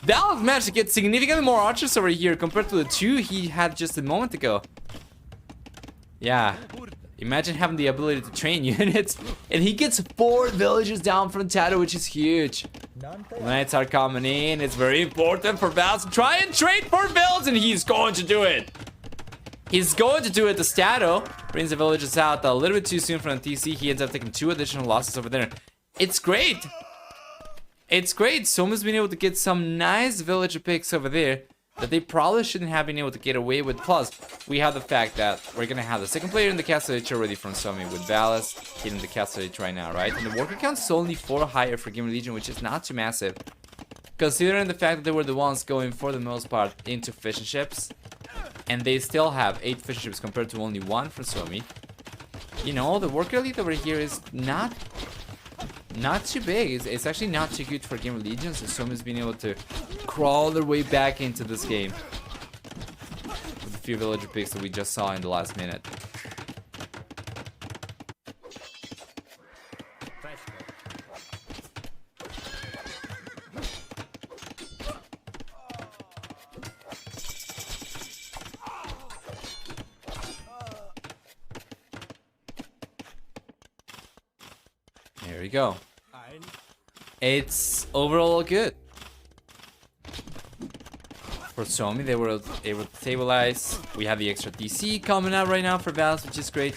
Dallas managed to get significantly more archers over here compared to the 2 he had just a moment ago. Yeah. Imagine having the ability to train units, and he gets 4 villages down from Tato, which is huge. Knights are coming in. It's very important for Val to try and trade 4 villages, and he's going to do it. He's going to do it. The Stato brings the villages out a little bit too soon from the TC. He ends up taking 2 additional losses over there. It's great. It's great. Suomi's been able to get some nice villager picks over there that they probably shouldn't have been able to get away with. Plus, we have the fact that we're gonna have the second player in the Castle Edge already from Suomi, with Valas hitting the Castle Edge right now, right? And the worker count is only 4 higher for GamerLegion, which is not too massive, considering the fact that they were the ones going for the most part into fishing ships, and they still have 8 fishing ships compared to only 1 for Suomi. You know, the worker elite over here is not too big. It's actually not too good for GamerLegion, so Suomi's been able to crawl their way back into this game with a few villager picks that we just saw in the last minute. There we go. It's overall good. For Suomi, they were able to stabilize. We have the extra DC coming out right now for Val's, which is great.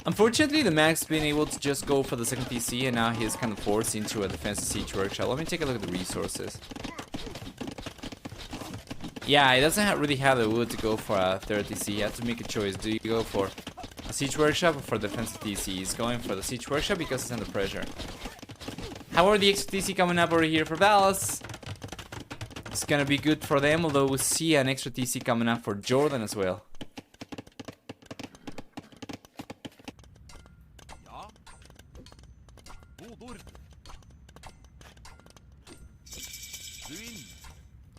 Unfortunately, the Mac's been able to just go for the second TC, and now he's kind of forced into a defensive siege workshop. Let me take a look at the resources. Yeah, he doesn't really have the wood to go for a third TC. He has to make a choice. Do you go for a siege workshop or for defensive TC? He's going for the siege workshop because he's under pressure. However, the extra TC coming up over here for Dallas. It's gonna be good for them, although we see an extra TC coming up for Jordan as well.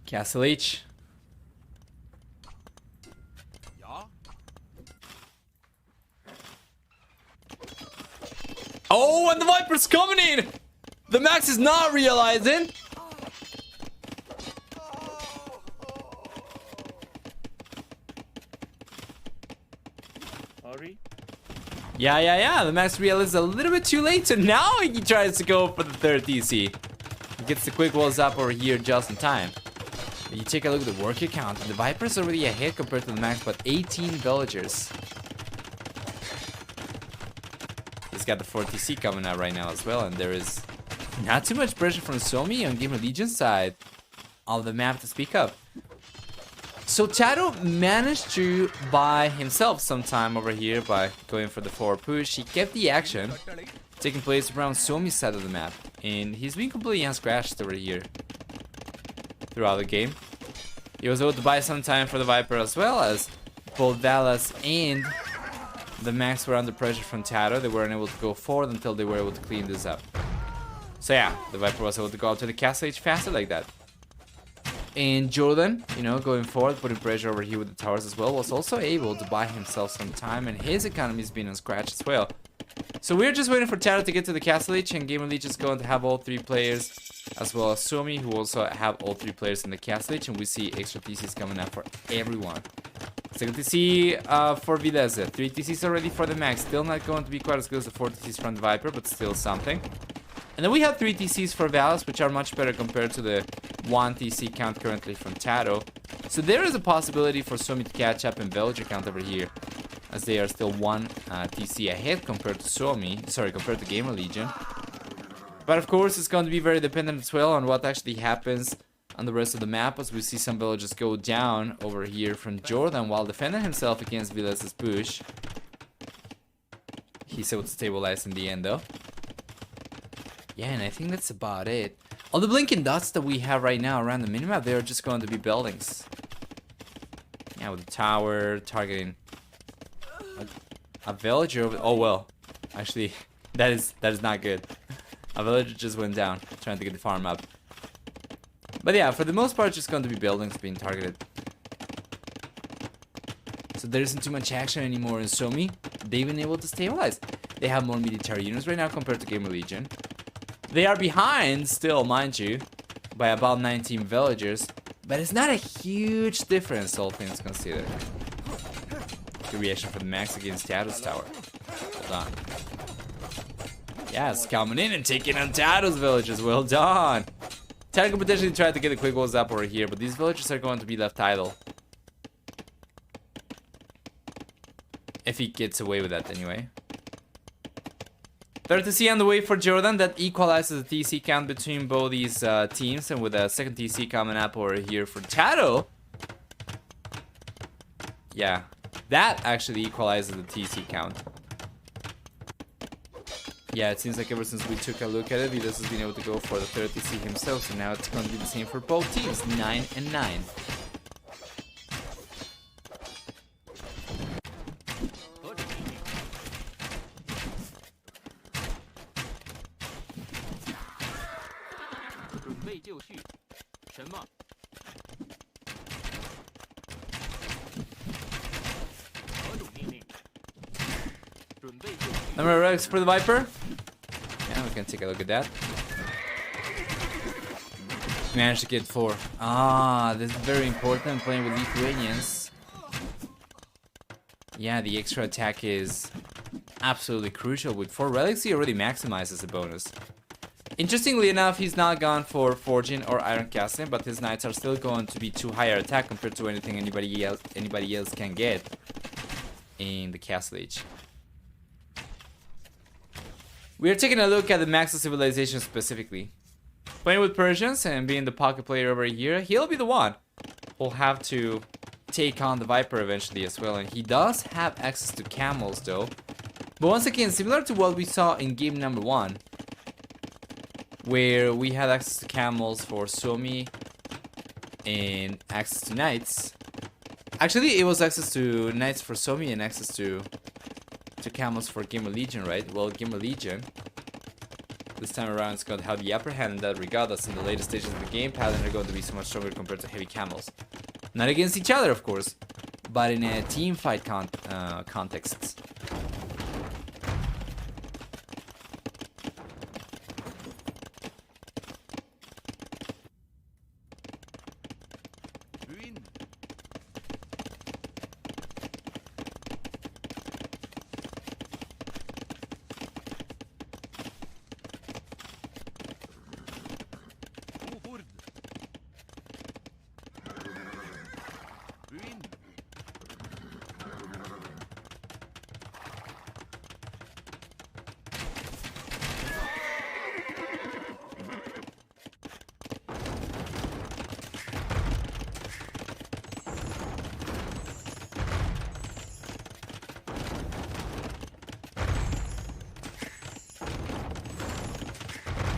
Castle H. Oh, and the Viper's coming in! The Max is not realizing. Sorry. Yeah. The Max realizes a little bit too late, so now he tries to go for the third TC. He gets the quick walls up over here just in time. But you take a look at the worker count, and the Viper's already ahead compared to the Max, but 18 villagers. He's got the 4 TC coming out right now as well, and there is not too much pressure from Suomi on GamerLegion's side of the map to speak up. So Tato managed to buy himself some time over here by going for the forward push. He kept the action taking place around Suomi's side of the map, and he's been completely unscratched over here throughout the game. He was able to buy some time for the Viper as well, as both Dallas and the Max were under pressure from Tato. They weren't able to go forward until they were able to clean this up. So yeah, the Viper was able to go up to the castle age faster like that. And Jordan, you know, going forward, putting pressure over here with the towers as well, was also able to buy himself some time, and his economy's been unscratched as well. So we're just waiting for Tato to get to the castle age, and GamerLegion is going to have all 3 players, as well as Suomi, who also have all 3 players in the castle age, and we see extra TCs coming up for everyone. Second TC for Videse, 3 TCs already for the Max, still not going to be quite as good as the 4 TCs from the Viper, but still something. And then we have 3 TCs for Valis, which are much better compared to the 1 TC count currently from Tato. So there is a possibility for Suomi to catch up in villager count over here, as they are still 1 TC ahead compared to compared to GamerLegion. But of course, it's going to be very dependent as well on what actually happens on the rest of the map, as we see some villagers go down over here from Jordan while defending himself against Vilas' push. He's able to stabilize in the end though. Yeah, and I think that's about it. All the blinking dots that we have right now around the minimap, they are just going to be buildings. Yeah, with the tower targeting a villager over. Oh well, actually, that is not good. A villager just went down trying to get the farm up. But yeah, for the most part, it's just going to be buildings being targeted. So there isn't too much action anymore in Suomi. They've been able to stabilize. They have more military units right now compared to GamerLegion. They are behind still, mind you, by about 19 villagers. But it's not a huge difference, all things considered. Good reaction for the Max against Tato's tower. Hold on. Yeah, it's coming in and taking on Tato's villagers. Well done. Tato could potentially try to get the quick walls up over here, but these villagers are going to be left idle. If he gets away with that anyway. Third TC on the way for Jordan. That equalizes the TC count between both these teams. And with a second TC coming up over here for Tato. Yeah, that actually equalizes the TC count. Yeah, it seems like ever since we took a look at it, Vidas has been able to go for the third TC himself. So now it's going to be the same for both teams. 9 and 9. Number Rex for the Viper. Yeah, we can take a look at that. Managed to get 4. Ah, this is very important playing with Lithuanians. Yeah, the extra attack is absolutely crucial. With 4 relics, he already maximizes the bonus. Interestingly enough, he's not gone for Forging or Iron Casting, but his knights are still going to be too higher attack compared to anything anybody else can get in the Castle Age. We are taking a look at the Max of Civilization specifically. Playing with Persians and being the pocket player over here, he'll be the one who'll have to take on the Viper eventually as well. And he does have access to camels though. But once again, similar to what we saw in game number 1, where we had access to camels for Suomi and access to knights. Actually, it was access to knights for Suomi and access to camels for GamerLegion, right? Well, GamerLegion this time around is going to have the upper hand in that regard. That's in the later stages of the game. Paladin are going to be so much stronger compared to heavy camels. Not against each other, of course, but in a team fight context.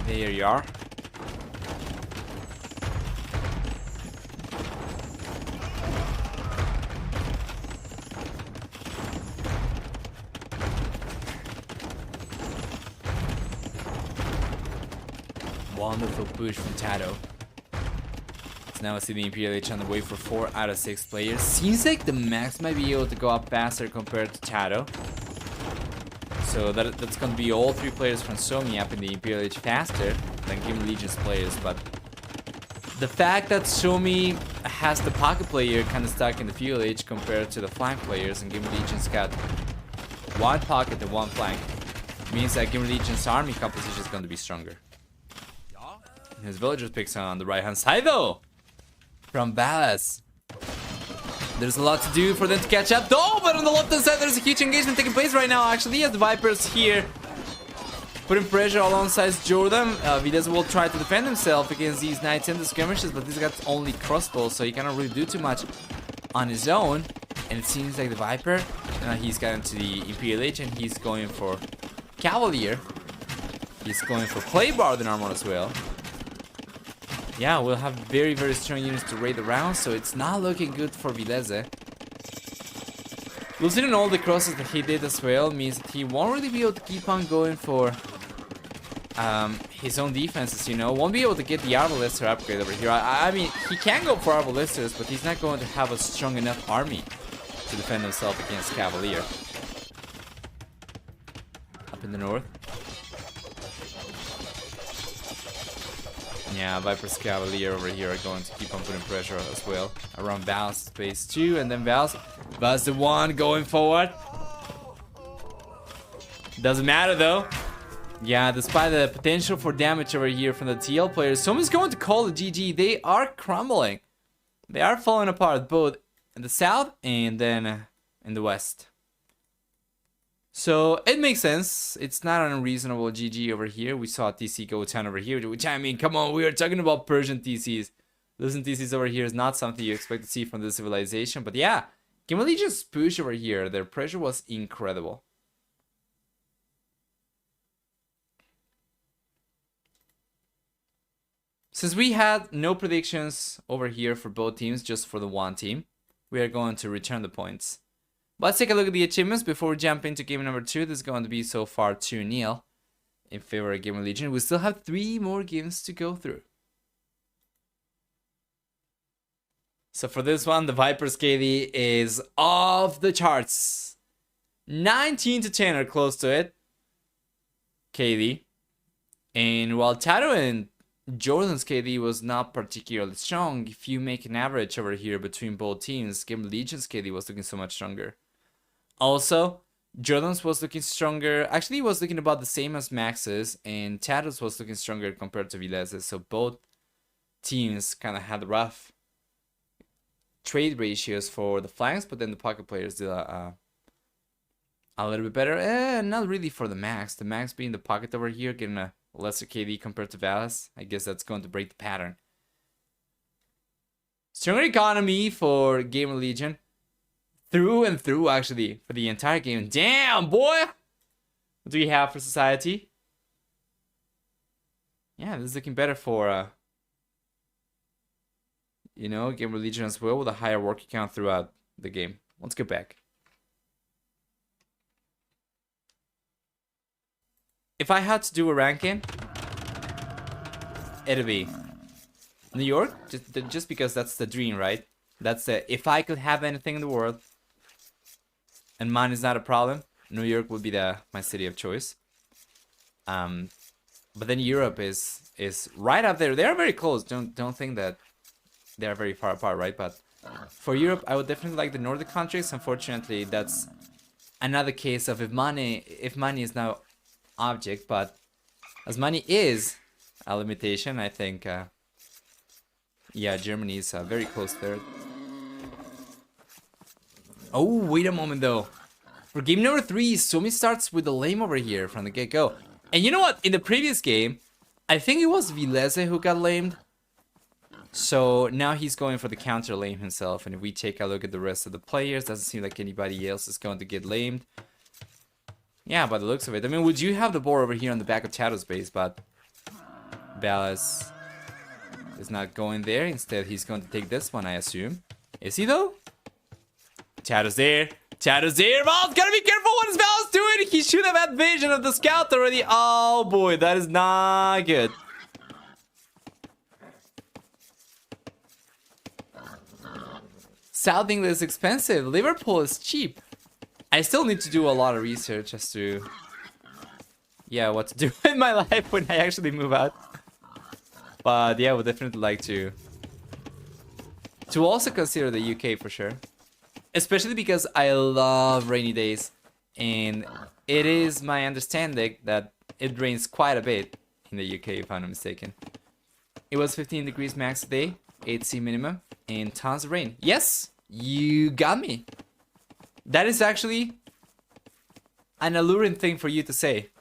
There you are. Wonderful push from Tato. So now I see the Imperial H on the way for 4 out of 6 players. Seems like the Max might be able to go up faster compared to Tato. So that's going to be all 3 players from Suomi up in the Imperial Age faster than GamerLegion's players. But the fact that Suomi has the pocket player kind of stuck in the Imperial Age compared to the flank players, and GamerLegion's got 1 pocket and 1 flank, means that GamerLegion's army composition is going to be stronger. His villagers picks on the right hand side though, from Ballas. There's a lot to do for them to catch up though, but on the left hand side there's a huge engagement taking place right now actually, as the Vipers here putting pressure alongside Jordan. Videz will try to defend himself against these knights in the skirmishes, but he's got only crossbows, so he cannot really do too much on his own. And it seems like the Viper, he's got into the Imperial Age and he's going for Cavalier. He's going for Claybard in armor as well. Yeah, we'll have very, very strong units to raid around, so it's not looking good for Vileze. Losing all the crosses that he did as well means that he won't really be able to keep on going for his own defenses, you know. Won't be able to get the Arbalester upgrade over here. I mean, he can go for Arbalesters, but he's not going to have a strong enough army to defend himself against Cavalier. Up in the north. Yeah, Viper's Cavalier over here are going to keep on putting pressure as well around Val's space too, and then Val's the one going forward. Doesn't matter though. Yeah, despite the potential for damage over here from the TL players, someone's going to call the GG. They are crumbling. They are falling apart both in the south and then in the west. So it makes sense. It's not an unreasonable GG over here. We saw TC go 10 over here, which I mean, come on, we are talking about Persian TCs. Losing TCs over here is not something you expect to see from this civilization. But yeah, GamerLegion's push over here, their pressure was incredible. Since we had no predictions over here for both teams, just for the one team, we are going to return the points. But let's take a look at the achievements before we jump into game number 2. This is going to be so far 2-0 in favor of GamerLegion. We still have 3 more games to go through. So for this one, the Viper's KD is off the charts. 19 to 10 or close to it. KD. And while Tato and Jordan's KD was not particularly strong, if you make an average over here between both teams, GamerLegion's KD was looking so much stronger. Also, Jordan's was looking stronger. Actually, he was looking about the same as Max's, and Tato's was looking stronger compared to Vilez's. So both teams kind of had rough trade ratios for the flanks, but then the pocket players did a a little bit better. Not really for the max. The max being the pocket over here, getting a lesser KD compared to Valis. I guess that's going to break the pattern. Stronger economy for GamerLegion. Through and through, actually, for the entire game. Damn, boy! What do we have for society? Yeah, this is looking better for, you know, GamerLegion as well, with a higher worker count throughout the game. Let's go back. If I had to do a ranking, it'd be New York, just because that's the dream, right? That's the, if I could have anything in the world, and money is not a problem, New York would be my city of choice. But then Europe is right up there. They're very close. Don't think that they're very far apart, right? But for Europe, I would definitely like the Nordic countries. Unfortunately, that's another case of if money is now object, but as money is a limitation, I think yeah, Germany is very close third. Oh, wait a moment though. For game number 3, Suomi starts with a lame over here from the get-go. And you know what? In the previous game, I think it was Vilese who got lamed. So now he's going for the counter lame himself. And if we take a look at the rest of the players, doesn't seem like anybody else is going to get lamed. Yeah, by the looks of it. I mean, would you have the board over here on the back of Shadow's base, but Ballas is not going there. Instead, he's going to take this one, I assume. Is he though? Shadow's there. Shadow's there. Val's gotta be careful. What is Val's doing? He should have had vision of the scout already. Oh boy, that is not good. South England is expensive. Liverpool is cheap. I still need to do a lot of research as to, yeah, what to do in my life when I actually move out. But yeah, I would definitely like to also consider the UK for sure. Especially because I love rainy days. And it is my understanding that it rains quite a bit in the UK, if I'm not mistaken. It was 15 degrees max today, 8C minimum, and tons of rain. Yes, you got me. That is actually an alluring thing for you to say.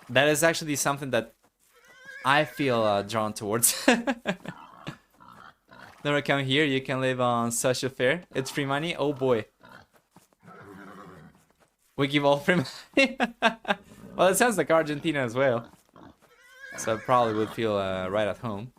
That is actually something that I feel drawn towards. Never come here, you can live on social fare. It's free money, oh boy. We give all free money. Well, it sounds like Argentina as well. So I probably would feel right at home.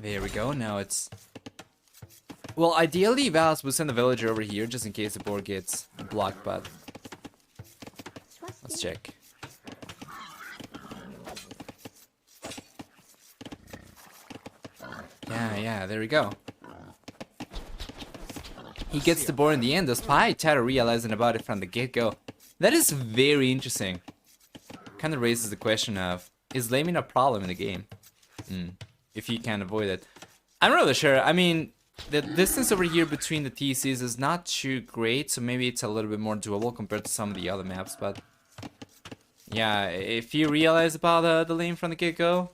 There we go, now it's... Well, ideally, Valis would send a villager over here just in case the board gets blocked, but... Let's check. Yeah, there we go. He gets the board in the end, despite Tata realizing about it from the get-go. That is very interesting. Kind of raises the question of, is laming a problem in the game? If you can avoid it. I'm not really sure. I mean, the distance over here between the TCs is not too great, so maybe it's a little bit more doable compared to some of the other maps, but... Yeah, if you realize about the lane from the get-go,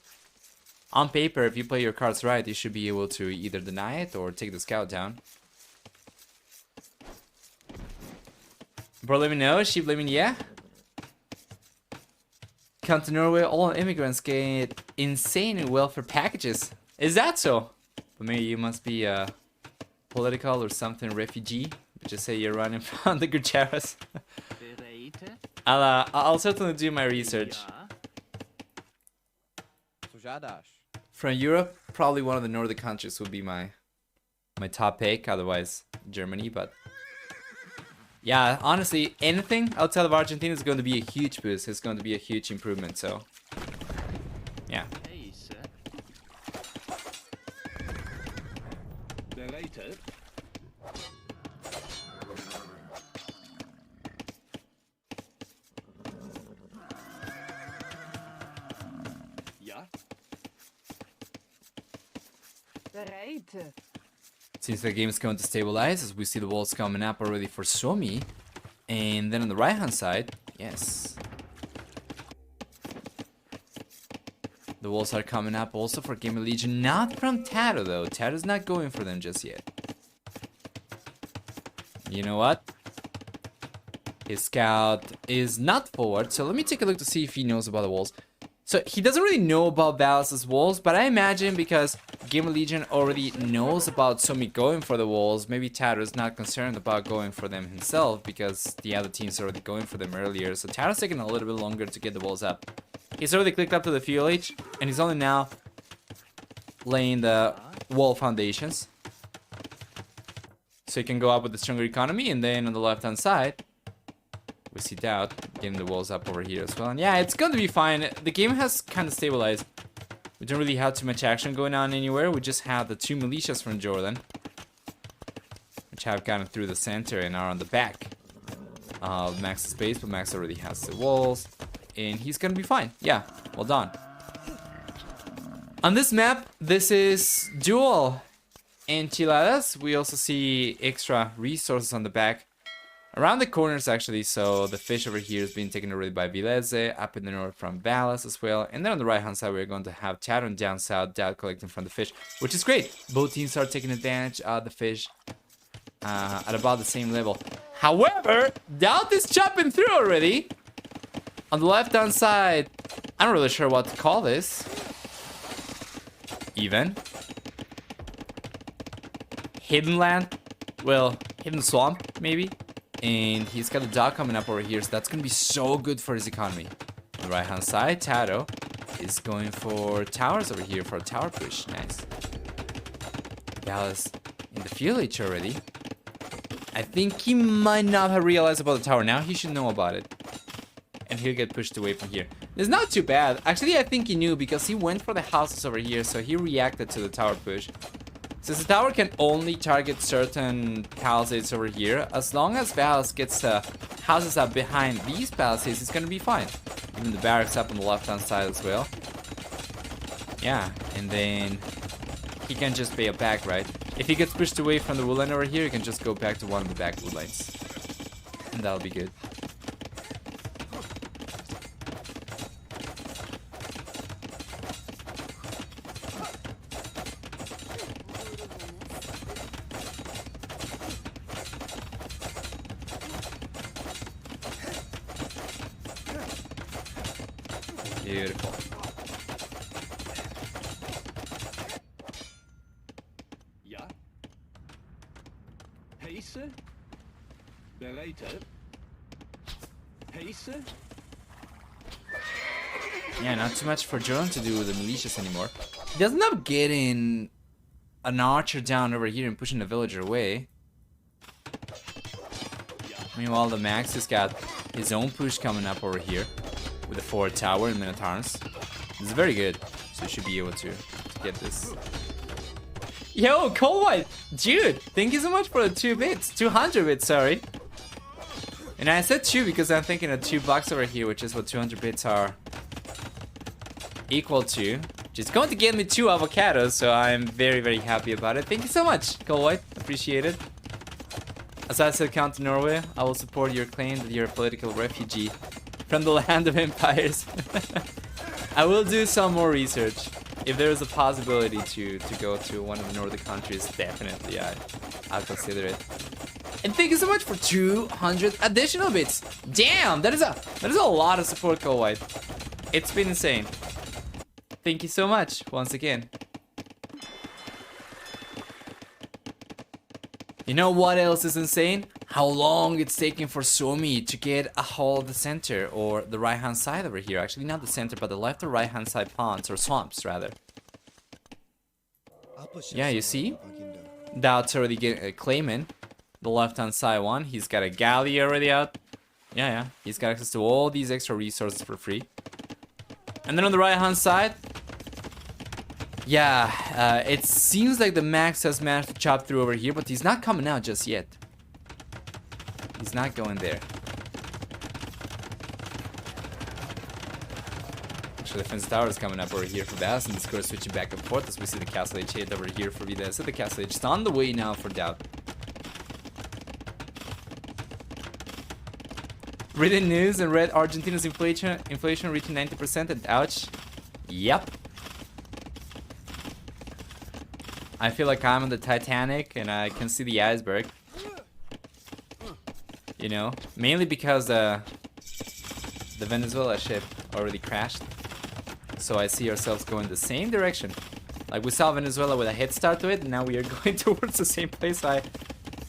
on paper, if you play your cards right, you should be able to either deny it or take the scout down. Bro, let me know. Sheep, let me yeah. Come to Norway, all immigrants get insane welfare packages. Is that so? But maybe you must be political or something refugee. But just say you're running from the Gutierrez. I'll certainly do my research. From Europe, probably one of the northern countries would be my top pick. Otherwise, Germany. But yeah, honestly, anything outside of Argentina is going to be a huge boost. It's going to be a huge improvement. So yeah. Seems the game is going to stabilize as we see the walls coming up already for Suomi. And then on the right hand side, yes, the walls are coming up also for GamerLegion. Not from Tato though. Tato's not going for them just yet. You know what? His scout is not forward, so let me take a look to see if he knows about the walls. So he doesn't really know about Valis' walls, but I imagine because GamerLegion already knows about Suomi going for the walls, maybe Tato is not concerned about going for them himself because the other team's already going for them earlier. So Tato's taking a little bit longer to get the walls up. He's already clicked up to the fuel H, and he's only now laying the wall foundations. So he can go up with the stronger economy, and then on the left-hand side, we see Doubt getting the walls up over here as well. And yeah, it's going to be fine. The game has kind of stabilized. We don't really have too much action going on anywhere. We just have the 2 militias from Jordan, which have gotten through the center and are on the back of Max's base, but Max already has the walls. And he's gonna be fine. Yeah, well done. On this map, this is dual enchiladas. We also see extra resources on the back. Around the corners, actually, so the fish over here is being taken already by Vilese, up in the north from Valis as well. And then on the right-hand side, we're going to have Tato down south, Doubt collecting from the fish, which is great. Both teams are taking advantage of the fish at about the same level. However, Doubt is chopping through already. On the left-hand side, I'm not really sure what to call this. Even. Hidden land? Well, hidden swamp, maybe? And he's got a dog coming up over here, so that's going to be so good for his economy. On the right-hand side, Tato is going for towers over here for a tower push. Nice. Dallas in the field H already. I think he might not have realized about the tower. Now he should know about it. And he'll get pushed away from here. It's not too bad. Actually, I think he knew because he went for the houses over here, so he reacted to the tower push. Since the tower can only target certain palisades over here, as long as Valis gets the houses up behind these palisades, it's gonna be fine. Even the barracks up on the left-hand side as well. Yeah, and then he can just bail back, right? If he gets pushed away from the woodline over here, he can just go back to one of the back woodlines. And that'll be good. Beautiful. Ja. Pace. Bereiter. Pace. Yeah, not too much for Jordan to do with the militias anymore. He doesn't have getting an archer down over here and pushing the villager away. Meanwhile, the Max has got his own push coming up over here with the forward tower and Minotaurs. This is very good, so you should be able to get this. Yo, Cold White! Dude, thank you so much for the 2 bits. 200 bits, sorry. And I said 2 because I'm thinking of $2 over here, which is what 200 bits are equal to. Which is going to get me 2 avocados, so I'm very, very happy about it. Thank you so much, Cold White. Appreciate it. As I said, Count to Norway, I will support your claim that you're a political refugee from the land of empires. I will do some more research. If there is a possibility to go to one of the northern countries, definitely I'll consider it. And thank you so much for 200 additional bits. Damn, that is a lot of support, Cold White. It's been insane. Thank you so much once again. You know what else is insane? How long it's taking for Suomi to get a hold of the center, or the right-hand side over here. Actually, not the center, but the left or right-hand side ponds, or swamps, rather. Yeah, you see? Doubt's already claiming the left-hand side one. He's got a galley already out. Yeah. He's got access to all these extra resources for free. And then on the right-hand side, yeah, it seems like the Max has managed to chop through over here, but he's not coming out just yet. He's not going there. Actually, the fence tower is coming up over here for Valis, and the score is switching back and forth as we see the Castle H hit over here for Vida. So the Castle H is on the way now for Doubt. Reading news and read Argentina's inflation reaching 90% and ouch. Yep. I feel like I'm on the Titanic and I can see the iceberg. You know, mainly because the Venezuela ship already crashed. So I see ourselves going the same direction. Like we saw Venezuela with a head start to it, and now we are going towards the same place. I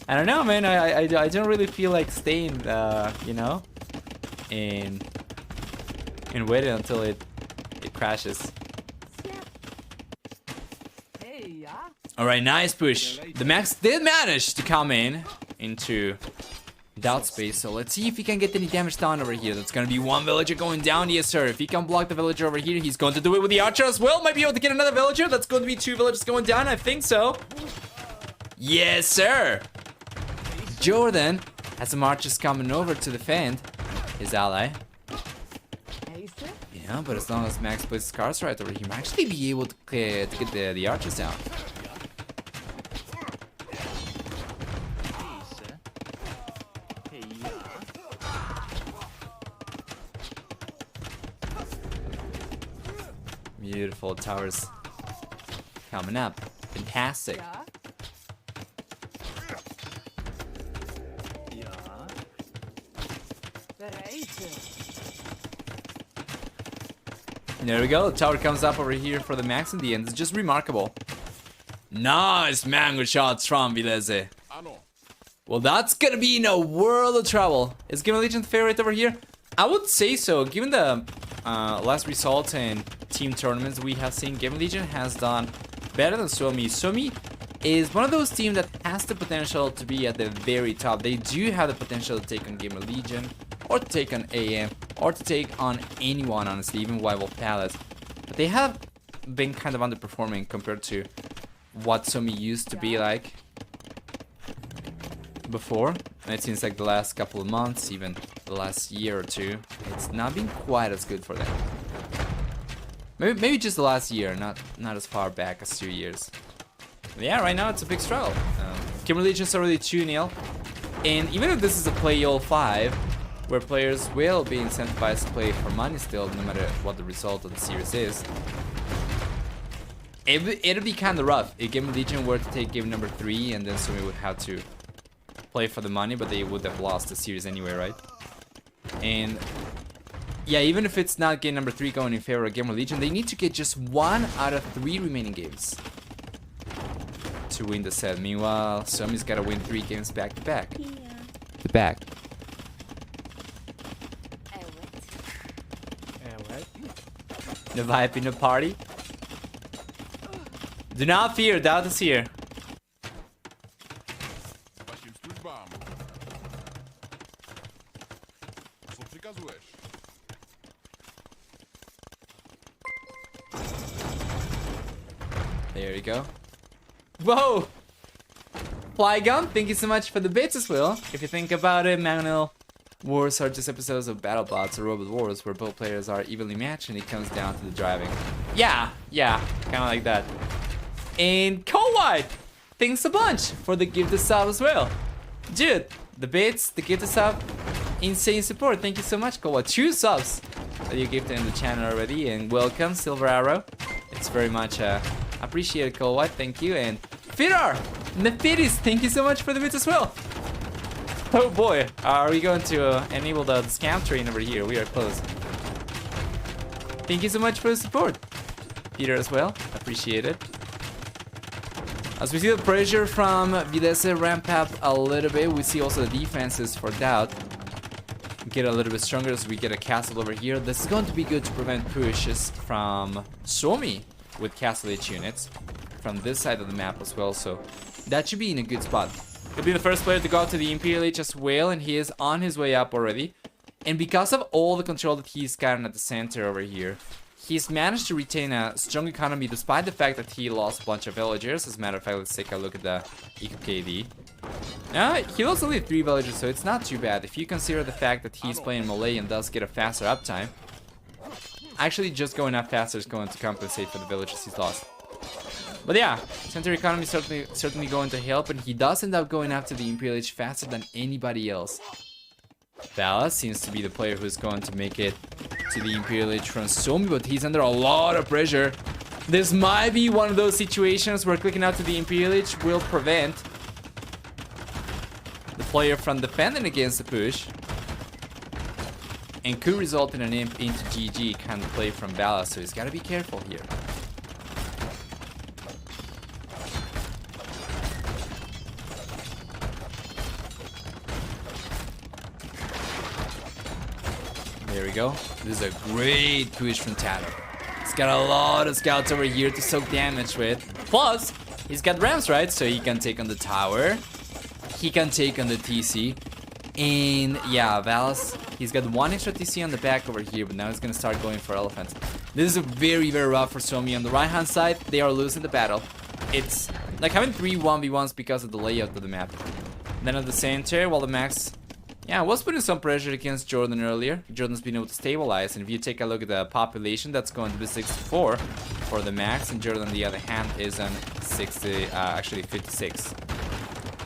don't know, man. I don't really feel like staying, you know, and waiting until it crashes. All right, nice push. The Max did manage to come into doubt space, so let's see if he can get any damage done over here. That's gonna be one villager going down. Yes, sir. If he can block the villager over here, he's going to do it with the archer as well. Might be able to get another villager. That's going to be 2 villagers going down. I think so. Yes, sir. Jordan has some archers coming over to defend his ally. Yeah, but as long as Max plays his cards right over here, he might actually be able to get the archers down. Beautiful towers coming up. Fantastic. There we go. The tower comes up over here for the Max in the end. It's just remarkable. Nice mango shots from Vilese. Well, that's gonna be in a world of trouble. Is GamerLegion the favorite over here? I would say so. Given the last results in team tournaments we have seen, GamerLegion has done better than Suomi. Suomi is one of those teams that has the potential to be at the very top. They do have the potential to take on GamerLegion, or to take on AM, or to take on anyone, honestly, even Rival Palace. But they have been kind of underperforming compared to what Suomi used to be like before. And it seems like the last couple of months, even the last year or two, it's not been quite as good for them. Maybe just the last year, not as far back as 2 years. But yeah, right now it's a big struggle. GamerLegion is already 2-0, and even if this is a play all 5, where players will be incentivized to play for money still, no matter what the result of the series is, it'd be kind of rough if GamerLegion were to take game number 3, and then Suomi would have to play for the money, but they would have lost the series anyway, right? And yeah, even if it's not game number 3 going in favor of GamerLegion, they need to get just 1 out of 3 remaining games to win the set. Meanwhile, Suomi's gotta win 3 games back to back. To back. The vibe in the party. Do not fear, doubt is here. There you go. Whoa! Flygun, thank you so much for the bits as well. If you think about it, Manuel wars are just episodes of battle bots or robot wars where both players are evenly matched and it comes down to the driving. Yeah, kind of like that. And White, thanks a bunch for the gift sub as well. Dude, the bits, the gift sub, insane support. Thank you so much, White. 2 subs that you gifted in the channel already, and welcome, Silver Arrow. It's very much appreciated, White. Thank you. And Firar, Nefiris, thank you so much for the bits as well. Oh boy, are we going to enable the scam train over here? We are close. Thank you so much for the support, Peter, as well. Appreciate it. As we see the pressure from Vilese ramp up a little bit, we see also the defenses for Doubt get a little bit stronger as we get a castle over here. This is going to be good to prevent pushes from Suomi with castle H units from this side of the map as well, so that should be in a good spot. He'll be the first player to go to the Imperial H as well, and he is on his way up already. And because of all the control that he's gotten at the center over here, he's managed to retain a strong economy despite the fact that he lost a bunch of villagers. As a matter of fact, let's take a look at the Eco KD. He lost only 3 villagers, so it's not too bad. If you consider the fact that he's playing Malay and does get a faster uptime, actually just going up faster is going to compensate for the villagers he's lost. But yeah, center economy is certainly going to help, and he does end up going up to the Imperial Age faster than anybody else. Bala seems to be the player who's going to make it to the Imperial Age from Suomi, but he's under a lot of pressure. This might be one of those situations where clicking out to the Imperial Age will prevent the player from defending against the push, and could result in an imp into GG kind of play from Bala, so he's got to be careful here. There we go. This is a great push from Tato. He's got a lot of scouts over here to soak damage with. Plus, he's got Rams, right? So he can take on the tower. He can take on the TC. And yeah, Valis, he's got one extra TC on the back over here, but now he's gonna start going for elephants. This is a very, very rough for Suomi. On the right-hand side, they are losing the battle. It's like having 3 1v1s because of the layout of the map. Then at the center, while the Max, yeah, was putting some pressure against Jordan earlier. Jordan's been able to stabilize, and if you take a look at the population, that's going to be 64 for the Max, and Jordan on the other hand is on 60, actually 56.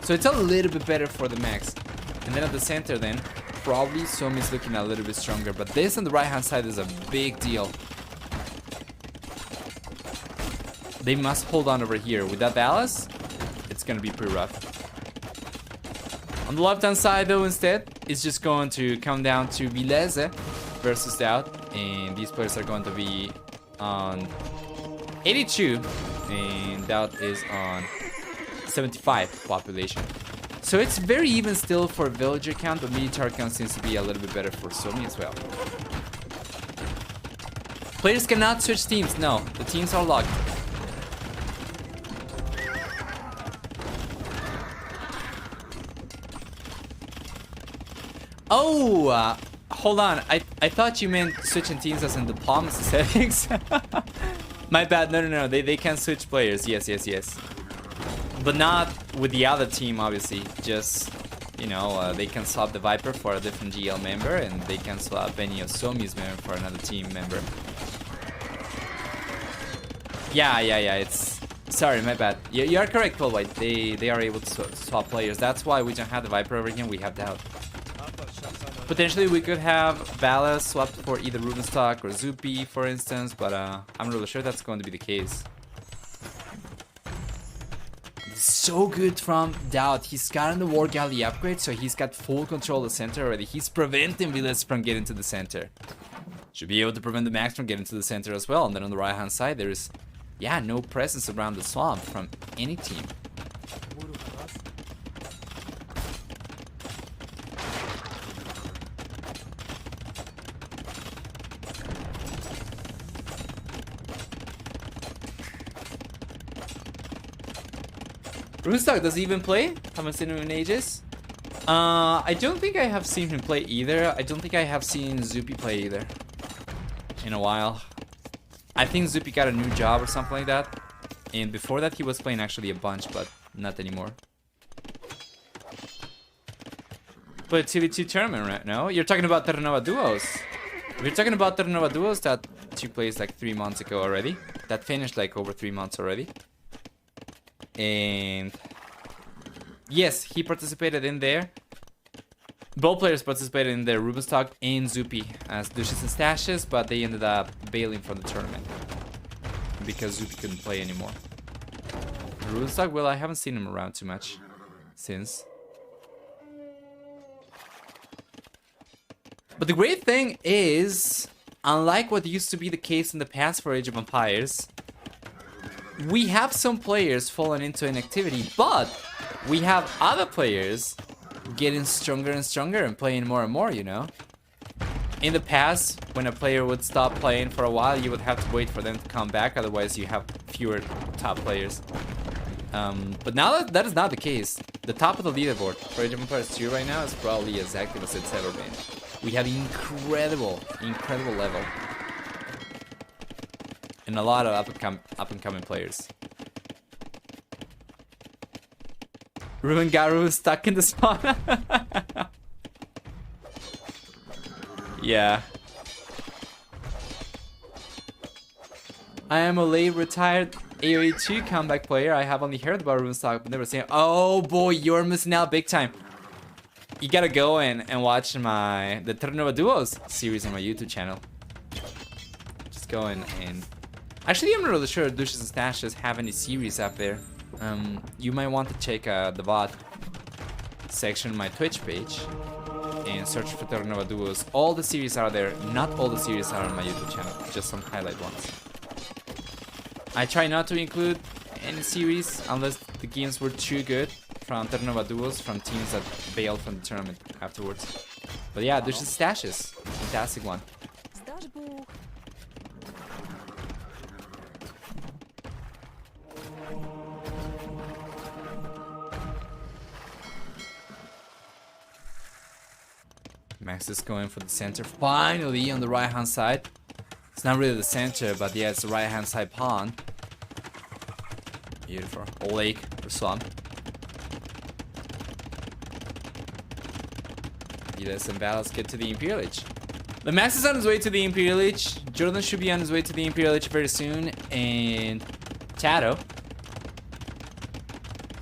So it's a little bit better for the Max. And then at the center then, probably Suomi's looking a little bit stronger, but this on the right hand side is a big deal. They must hold on over here. With that Dallas, it's gonna be pretty rough. On the left hand side though, instead, it's just going to come down to Vilese versus Doubt, and these players are going to be on 82, and Doubt is on 75 population. So it's very even still for villager count, but military count seems to be a little bit better for Suomi as well. Players cannot switch teams. No, the teams are locked. Oh, hold on. I thought you meant switching teams as in diplomacy settings. My bad. No. They can switch players. Yes. But not with the other team, obviously. Just, you know, they can swap the Viper for a different GL member, and they can swap any of Suomi's member for another team member. Yeah. It's... Sorry, my bad. You are correct, Cold White. They are able to swap players. That's why we don't have the Viper over here. We have Doubt. Potentially, we could have Vala swapped for either Rubenstock or Zupi, for instance, but I'm not really sure that's going to be the case. So good from Doubt. He's gotten the War Galley upgrade, so he's got full control of the center already. He's preventing Villas from getting to the center. Should be able to prevent the Max from getting to the center as well. And then on the right hand side, there is, yeah, no presence around the swamp from any team. Rubenstock, does he even play? Haven't seen him in ages. I don't think I have seen him play either. I don't think I have seen Zupi play either in a while. I think Zupi got a new job or something like that. And before that, he was playing actually a bunch, but not anymore. But TV2 tournament right now. You're talking about Terranova Duos. We're talking about Terranova Duos that took place like 3 months ago already. That finished like over 3 months already. And yes, he participated in there. Both players participated in there, Rubenstock and Zupi, as douches and stashes, but they ended up bailing from the tournament because Zupi couldn't play anymore. Rubenstock, well, I haven't seen him around too much since. But the great thing is, unlike what used to be the case in the past for Age of Empires, we have some players falling into inactivity, but we have other players getting stronger and stronger and playing more and more, you know? In the past, when a player would stop playing for a while, you would have to wait for them to come back, otherwise you have fewer top players. But now that is not the case. The top of the leaderboard for Age of Empires 2 right now is probably as active as it's ever been. We have incredible level. And a lot of up-and-coming players. Ruben Garu is stuck in the spawn. Yeah. I am a late retired AoE 2 comeback player. I have only heard about Rubenstock, but never seen. Oh boy, you're missing out big time. you gotta go and watch the Terranova Duos series on my YouTube channel. Just go and actually, I'm not really sure if Douches and Stashes have any series up there. You might want to check the VOD section of my Twitch page and search for Terranova Duos. All the series are there. Not all the series are on my YouTube channel, just some highlight ones. I try not to include any series unless the games were too good from Terranova Duos, from teams that bailed from the tournament afterwards. But yeah, Douches and Stashes, fantastic one. Max is going for the center finally on the right hand side. It's not really the center, but yeah, it's the right hand side pawn. Beautiful. Lake for Swamp. Viles and Battles get to the Imperial Age. The Max is on his way to the Imperial Age. Jordan should be on his way to the Imperial Age very soon. And Tato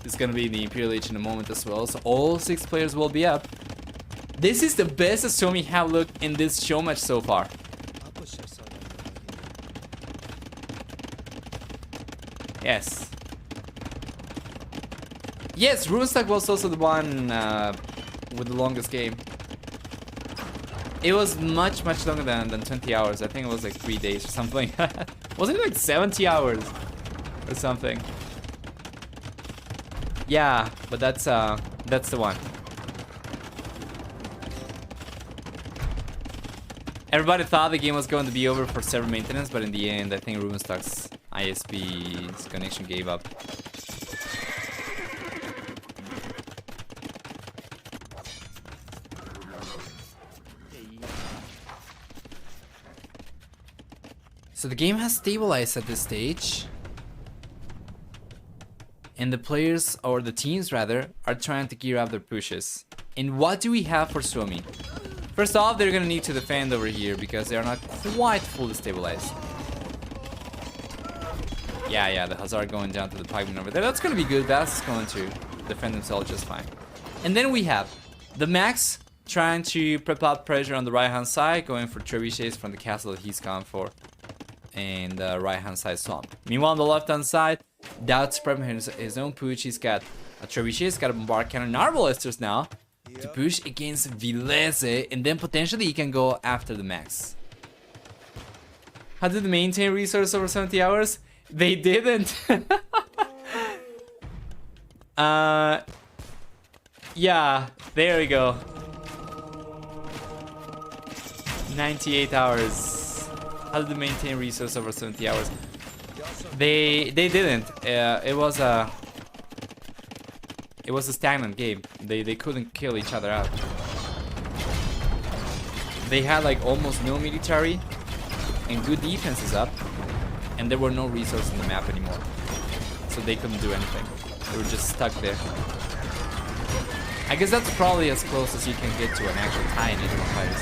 is gonna be in the Imperial Age in a moment as well. So all 6 players will be up. This is the best that Suomi have looked in this show match so far. Yes. Yes, Runestock was also the one with the longest game. It was much longer than 20 hours. I think it was like 3 days or something. Wasn't it like 70 hours or something? Yeah, but that's the one. Everybody thought the game was going to be over for server maintenance, but in the end, I think Rubenstock's ISP's connection gave up. So the game has stabilized at this stage. And the players, or the teams rather, are trying to gear up their pushes. And what do we have for Suomi? First off, they're gonna need to defend over here because they are not quite fully stabilized. Yeah, the Hazard going down to the pikeman over there. That's gonna be good. That's going to defend themselves just fine. And then we have the Max trying to prep up pressure on the right-hand side, going for trebuchets from the castle that he's gone for. And the right-hand side Swamp. Meanwhile, on the left-hand side, Doubt's prepping his own push. He's got a trebuchet, he's got a bombard cannon, and Arbalesters now to push against Vilese, and then potentially he can go after the Max. How did they maintain resource over 70 hours? They didn't. Yeah, there we go. 98 hours. How did they maintain resource over 70 hours? They didn't. It was a stagnant game. They couldn't kill each other out. They had like almost no military and good defenses up, and there were no resources on the map anymore, so they couldn't do anything. They were just stuck there. I guess that's probably as close as you can get to an actual tie in Age of Empires.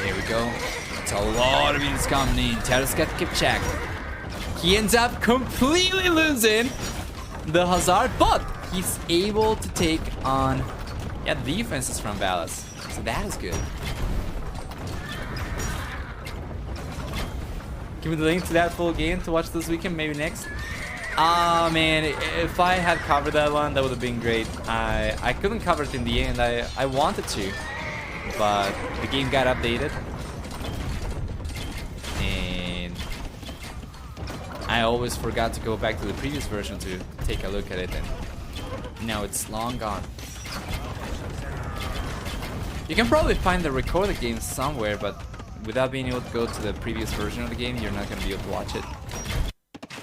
There we go. It's a lot of units coming in. Tara's got Kipchak. He ends up completely losing the Hazard, but he's able to take on the defenses from Valas. So that is good. Give me the link to that full game to watch this weekend, maybe next. Ah man, if I had covered that one, that would have been great. I couldn't cover it in the end. I wanted to, but the game got updated. And I always forgot to go back to the previous version to take a look at it, and now it's long gone. You can probably find the recorded game somewhere, but without being able to go to the previous version of the game, you're not going to be able to watch it.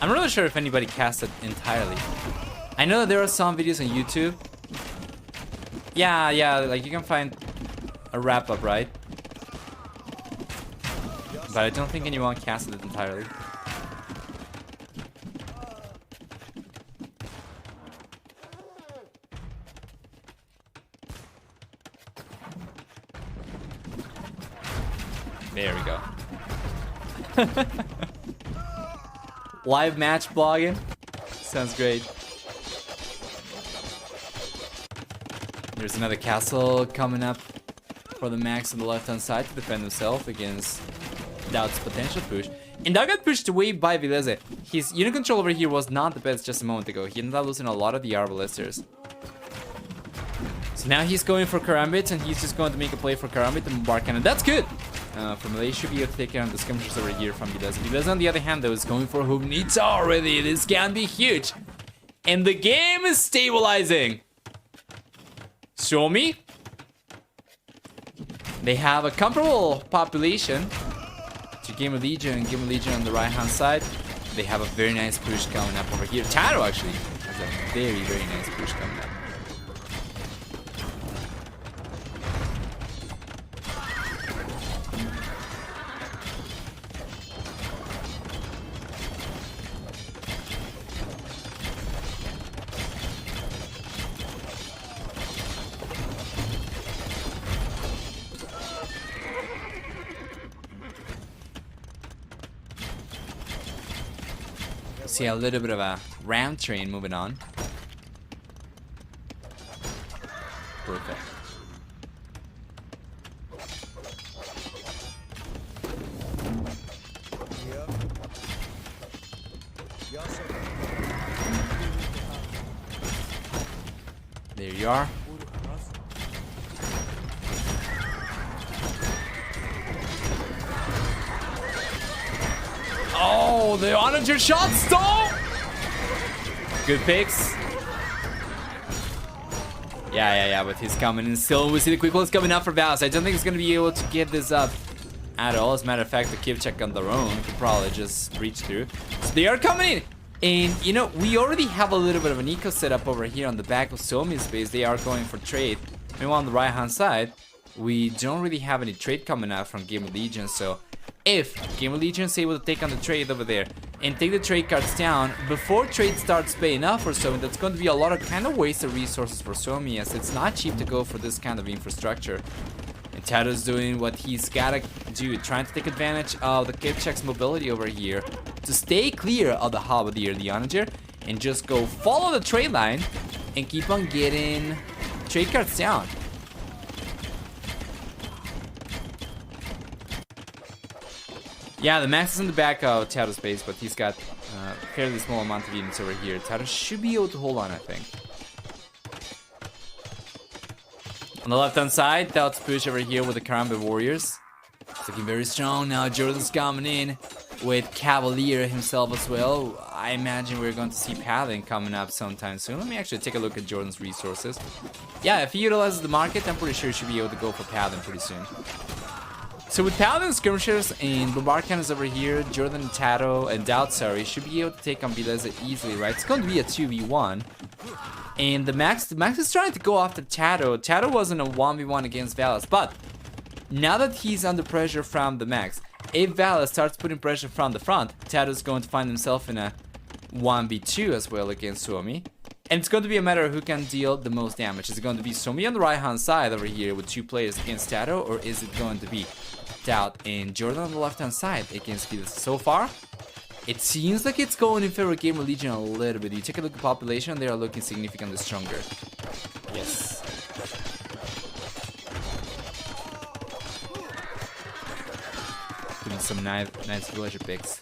I'm not really sure if anybody cast it entirely. I know that there are some videos on YouTube. Yeah, like you can find a wrap-up, right? But I don't think anyone casted it entirely. There we go. Live match blogging. Sounds great. There's another castle coming up for the Max on the left-hand side to defend himself against Doubt's potential push. And Doug got pushed away by Vileze. His unit control over here was not the best just a moment ago. He ended up losing a lot of the Arbalesters. So now he's going for Karambit, and he's just going to make a play for Karambit and Bombard Cannon. That's good! From Malay should be able to take care of the skirmishers over here from Vileze. Vileze, on the other hand, though, is going for Hubnitsa already. This can be huge. And the game is stabilizing. Suomi. They have a comparable population to GamerLegion, and GamerLegion on the right-hand side. They have a very nice push coming up over here. Taro actually has a very, very nice push coming up. See a little bit of a ram train moving on. Perfect. There you are. Oh, the onager shot stall! Good picks. Yeah, but he's coming in still. We see the quick one's coming out for Valis. I don't think he's gonna be able to get this up at all. As a matter of fact, the Kip check on their own could probably just breach through. So they are coming in. And, you know, we already have a little bit of an eco setup over here on the back of Suomi's base. They are going for trade. Meanwhile, on the right-hand side, we don't really have any trade coming out from GamerLegion, so if GamerLegion is able to take on the trade over there and take the trade cards down before trade starts paying off for Suomi, that's going to be a lot of kind of wasted resources for Suomi, as it's not cheap to go for this kind of infrastructure. And Tado's doing what he's gotta do, trying to take advantage of the Kipchak's mobility over here to stay clear of the Halberdier, the Onager, and just go follow the trade line and keep on getting trade cards down. Yeah, the Max is in the back of Tado's base, but he's got a fairly small amount of units over here. Tado should be able to hold on, I think. On the left-hand side, Doubt's push over here with the Karambit Warriors. It's looking very strong now. Jordan's coming in with Cavalier himself as well. I imagine we're going to see Paladin coming up sometime soon. Let me actually take a look at Jordan's resources. Yeah, if he utilizes the market, I'm pretty sure he should be able to go for Paladin pretty soon. So with Paladin skirmishers and Bombard Cannons over here, Jordan and Tado and Doubt, sorry, should be able to take on Vileze easily, right? It's going to be a 2v1. And the Max is trying to go after Tado. Tado wasn't a 1v1 against Valis, but now that he's under pressure from the Max, if Valis starts putting pressure from the front, Tado's going to find himself in a 1v2 as well against Suomi. And it's going to be a matter of who can deal the most damage. Is it going to be Suomi on the right-hand side over here with two players against Tado, or is it going to be Doubt and Jordan on the left-hand side against Vileze? So far, it seems like it's going in favor of GamerLegion a little bit. You take a look at population, they are looking significantly stronger. Yes. Doing some nice villager picks.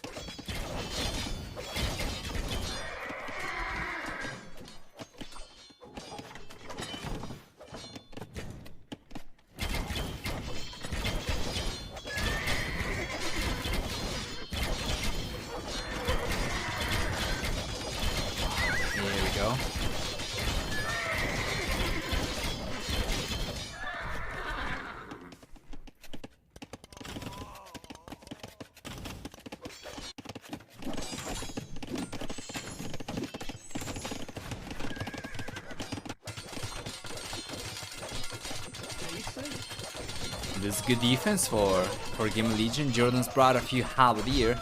This is good defense for GamerLegion. Jordan's brought a few Halberdier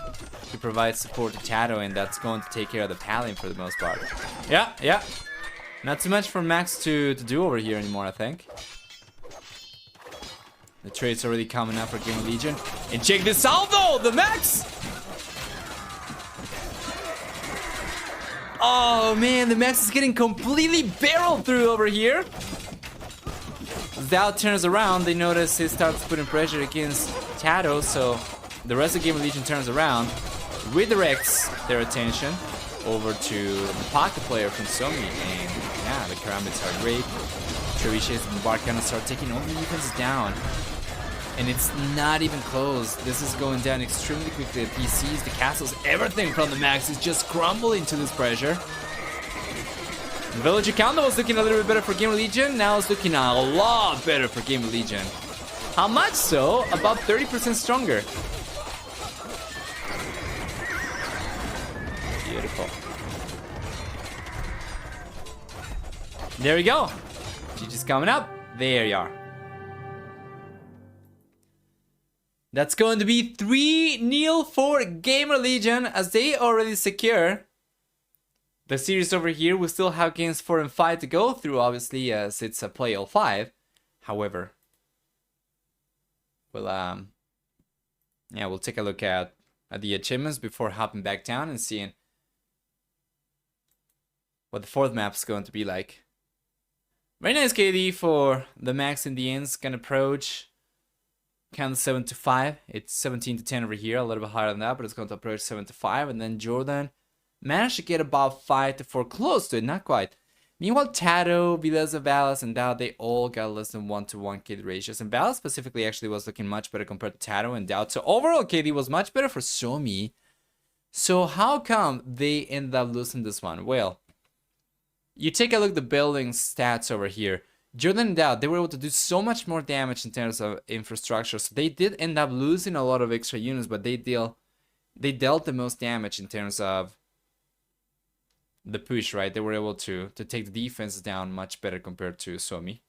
to provide support to Tado, and that's going to take care of the Paladin for the most part. Yeah. Not too much for Max to do over here anymore, I think. The trade's already coming up for GamerLegion. And check this out though! The Max! Oh man, the Max is getting completely barreled through over here. Zao turns around, they notice he starts putting pressure against Tato, so the rest of GamerLegion turns around, redirects their attention over to the pocket player from Suomi, and yeah, the Karambits are great. Trebuchets and Barkana start taking all the defenses down. And it's not even close. This is going down extremely quickly. The PCs, the castles, everything from the Max is just crumbling to this pressure. The Villager counter was looking a little bit better for GamerLegion. Now it's looking a lot better for GamerLegion. How much so? About 30% stronger. Beautiful. There we go. GG's coming up. There you are. That's going to be 3-0 for GamerLegion as they already secure the series over here. We still have games 4 and 5 to go through, obviously, as it's a play all 5. However, we'll take a look at the achievements before hopping back down and seeing what the 4th map is going to be like. Very nice KD for the Max in the end. Can approach. Count 7 to 5. It's 17 to 10 over here, a little bit higher than that, but it's going to approach 7 to 5. And then Jordan managed to get about 5 to 4, close to it, not quite. Meanwhile, Tato, Vileza, Valas, and Dao, they all got less than 1-to-1 KD ratios. And Valas specifically actually was looking much better compared to Tato and Dao. So overall, KD was much better for Suomi. So how come they ended up losing this one? Well, you take a look at the building stats over here. Jordan and Dao, they were able to do so much more damage in terms of infrastructure. So they did end up losing a lot of extra units, but they dealt the most damage in terms of the push, right? They were able to take the defense down much better compared to Suomi.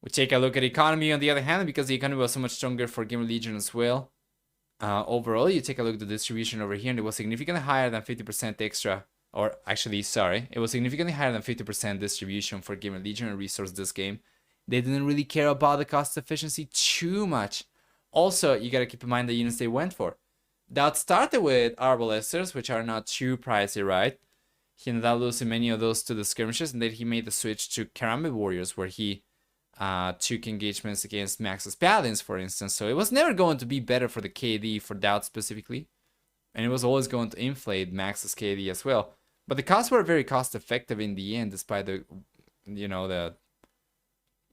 We take a look at economy on the other hand, because the economy was so much stronger for GamerLegion as well. Overall, you take a look at the distribution over here, and it was significantly higher than 50% extra. Or actually, sorry, it was significantly higher than 50% distribution for GamerLegion and resource this game. They didn't really care about the cost efficiency too much. Also, you gotta keep in mind the units they went for. That started with Arbalesters, which are not too pricey, right? He ended up losing many of those to the skirmishes, and then he made the switch to Karambit Warriors, where he took engagements against Max's Paladins, for instance. So it was never going to be better for the KD for Doubt specifically. And it was always going to inflate Max's KD as well. But the costs were very cost effective in the end, despite the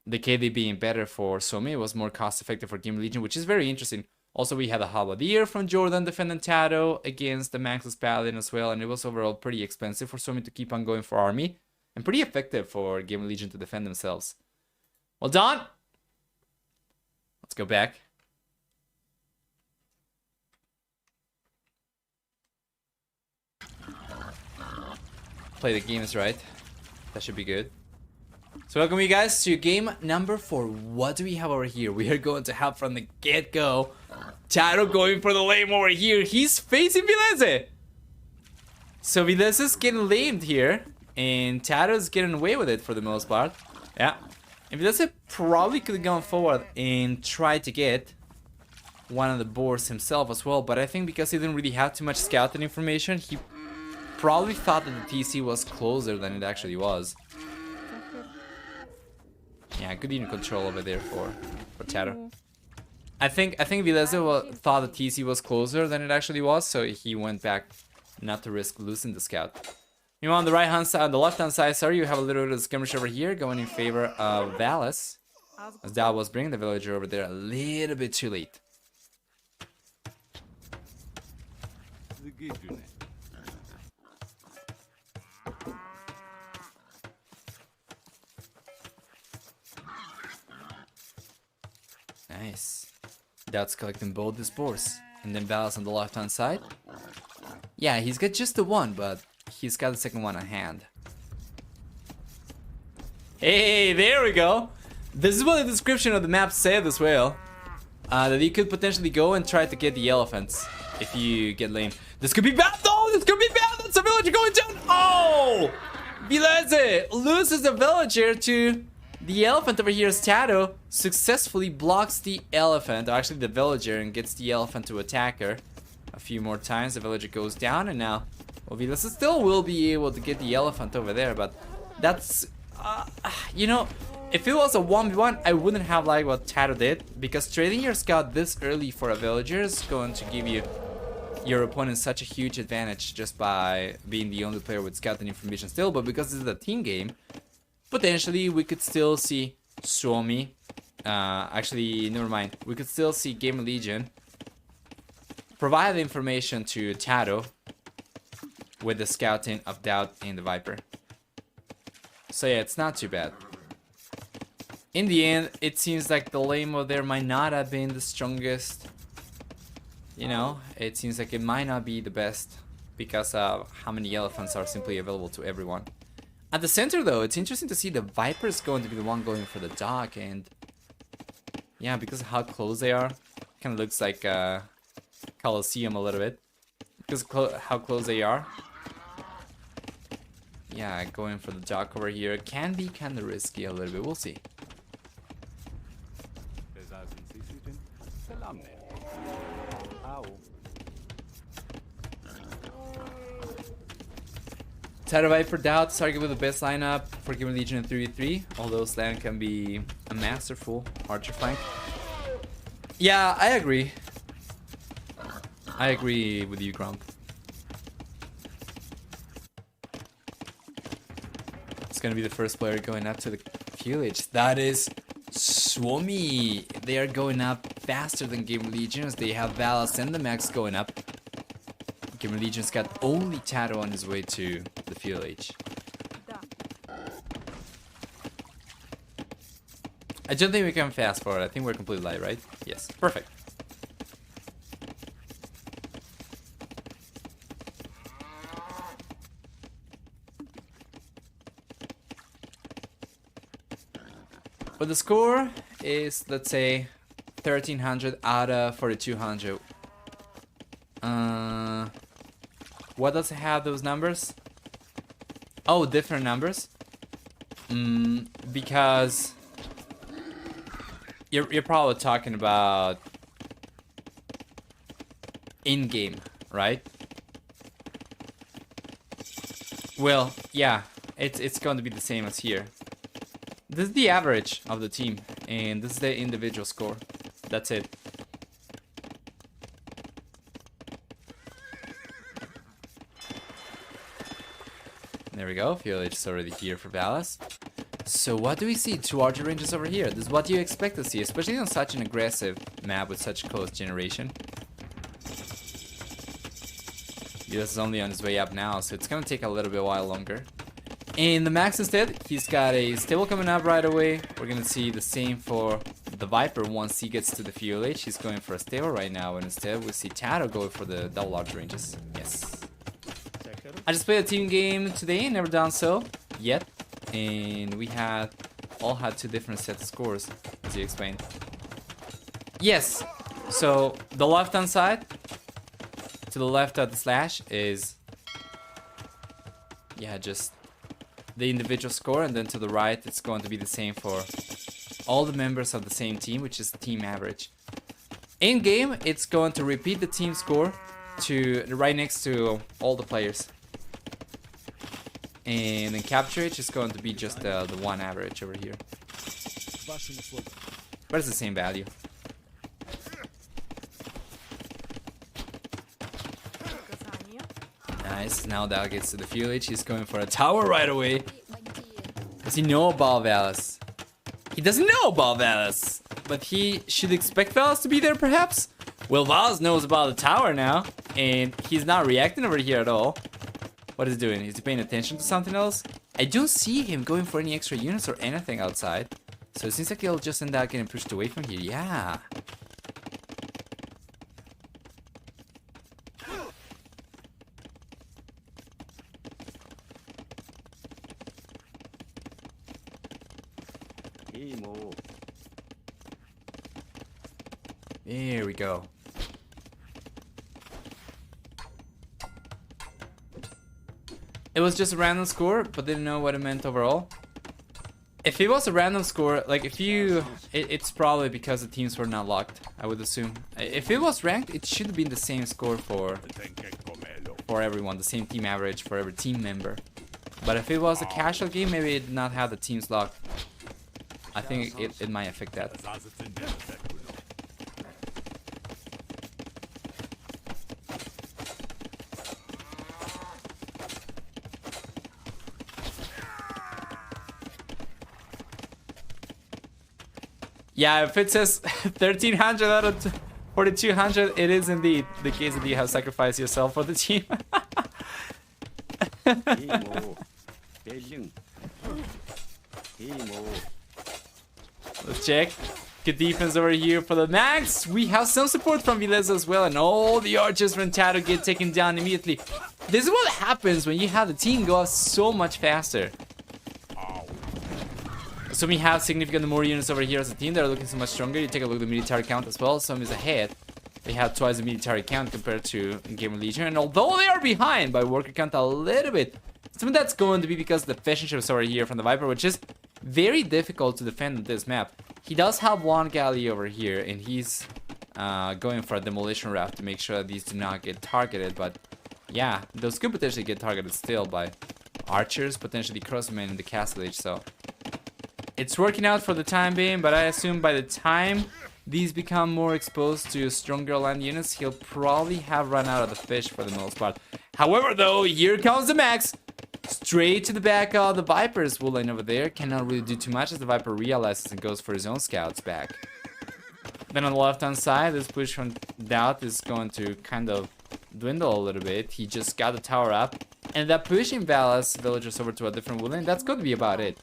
KD being better for Suomi. It was more cost effective for GamerLegion, which is very interesting. Also, we had a Halberdier from Jordan defending Tato against the Max's Paladin as well. And it was overall pretty expensive for Suomi to keep on going for army. And pretty effective for GamerLegion to defend themselves. Well done. Let's go back. Play the games right. That should be good. So welcome you guys to game number 4. What do we have over here? We are going to have from the get-go Tato going for the lame over here. He's facing Vileze. So Vileze's getting lamed here, and Tato's getting away with it for the most part. Yeah. And Vileze probably could have gone forward and tried to get one of the boards himself as well, but I think because he didn't really have too much scouting information, he probably thought that the TC was closer than it actually was. Yeah, good unit control over there for Tato. I think Vileze thought the TC was closer than it actually was, so he went back not to risk losing the scout. Meanwhile, on the right hand side, on the left hand side, sorry, you have a little bit of skirmish over here going in favor of Valis, as Dao was bringing the villager over there a little bit too late. Nice. That's collecting both the spores. And then Valis on the left hand side. Yeah, he's got just the one, but he's got the second one on hand. Hey, there we go. This is what the description of the map said as well. That you could potentially go and try to get the elephants if you get lame. This could be bad. No, this could be bad. That's a villager going down. Oh! Vileze loses the villager to the elephant over here as Tato successfully blocks the elephant, or actually the villager, and gets the elephant to attack her a few more times. The villager goes down, and now Well, Vilas still will be able to get the elephant over there, but that's... you know, if it was a 1v1, I wouldn't have liked what Tato did, because trading your scout this early for a villager is going to give you your opponent such a huge advantage just by being the only player with scouting information still. But because this is a team game, potentially we could still see Suomi. Actually, never mind. We could still see GamerLegion provide the information to Tato with the scouting of Doubt and the Viper. So yeah, it's not too bad. In the end, it seems like the lane mode there might not have been the strongest. You know, it seems like it might not be the best because of how many elephants are simply available to everyone. At the center though, it's interesting to see the Viper is going to be the one going for the dog, and yeah, because of how close they are, kind of looks like Colosseum a little bit. Because of how close they are. Yeah, going for the dock over here can be kind of risky a little bit. We'll see. Tato Viper Doubts arguably the best lineup for GamerLegion in 3v3, although Slam can be a masterful archer flank. Yeah, I agree. I agree with you, Grump. It's gonna be the first player going up to the village. That is Suomi. They are going up faster than GamerLegion. They have Valas and the Max going up. GamerLegion's got only Tato on his way to the village. I don't think we can fast forward. I think we're completely live, right? Yes. Perfect. But the score is, let's say, 1300 out of 4200. What does it have those numbers? Oh, different numbers? Because you're probably talking about in-game, right? Well, yeah, it's going to be the same as here. This is the average of the team, and this is the individual score. That's it. There we go. Village is already here for Valas. So what do we see? Two archer ranges over here. This is what you expect to see, especially on such an aggressive map with such close generation. This is only on his way up now, so it's gonna take a little bit while longer. And the Max instead, he's got a stable coming up right away. We're gonna see the same for the Viper once he gets to the village. He's going for a stable right now, and instead we see Tato go for the double archer ranges. Yes. I just played a team game today, never done so yet, and we all had two different sets of scores, as you explained. Yes, so the left hand side, to the left of the slash is, yeah, just the individual score, and then to the right it's going to be the same for all the members of the same team, which is the team average. In game, it's going to repeat the team score to right next to all the players. And in capture, it's just going to be just the one average over here. But it's the same value. Nice. Now Dal gets to the village. He's going for a tower right away. Does he know about Valas? He doesn't know about Valas. But he should expect Valas to be there, perhaps? Well, Valas knows about the tower now. And he's not reacting over here at all. What is he doing? Is he paying attention to something else? I don't see him going for any extra units or anything outside. So it seems like he'll just end up getting pushed away from here. Yeah. There we go. It was just a random score, but didn't know what it meant overall. If it was a random score, like if you... It's probably because the teams were not locked, I would assume. If it was ranked, it should have been the same score for for everyone, the same team average for every team member. But if it was a casual game, maybe it not have the teams locked. I think it might affect that. Yeah, if it says 1300 out of 4200, it is indeed the case that you have sacrificed yourself for the team. Let's check. Good defense over here for the max. We have some support from Vileza as well, and all the archers from Tato get taken down immediately. This is what happens when you have the team go up so much faster. So we have significantly more units over here as a team that are looking so much stronger. You take a look at the military count as well. Some is ahead. They have twice the military count compared to GamerLegion. And although they are behind by worker count a little bit, some of that's going to be because of the efficiency over here from the Viper, which is very difficult to defend on this map. He does have one galley over here, and he's going for a demolition raft to make sure that these do not get targeted. But yeah, those could potentially get targeted still by archers, potentially crossmen in the castle age. So it's working out for the time being, but I assume by the time these become more exposed to stronger land units, he'll probably have run out of the fish for the most part. However, though, here comes the Max. Straight to the back of the Viper's wool line over there. Cannot really do too much as the Viper realizes and goes for his own scouts back. Then on the left-hand side, this push from Doubt is going to kind of dwindle a little bit. He just got the tower up. And that pushing Valas villagers over to a different wool line, that's going to be about it.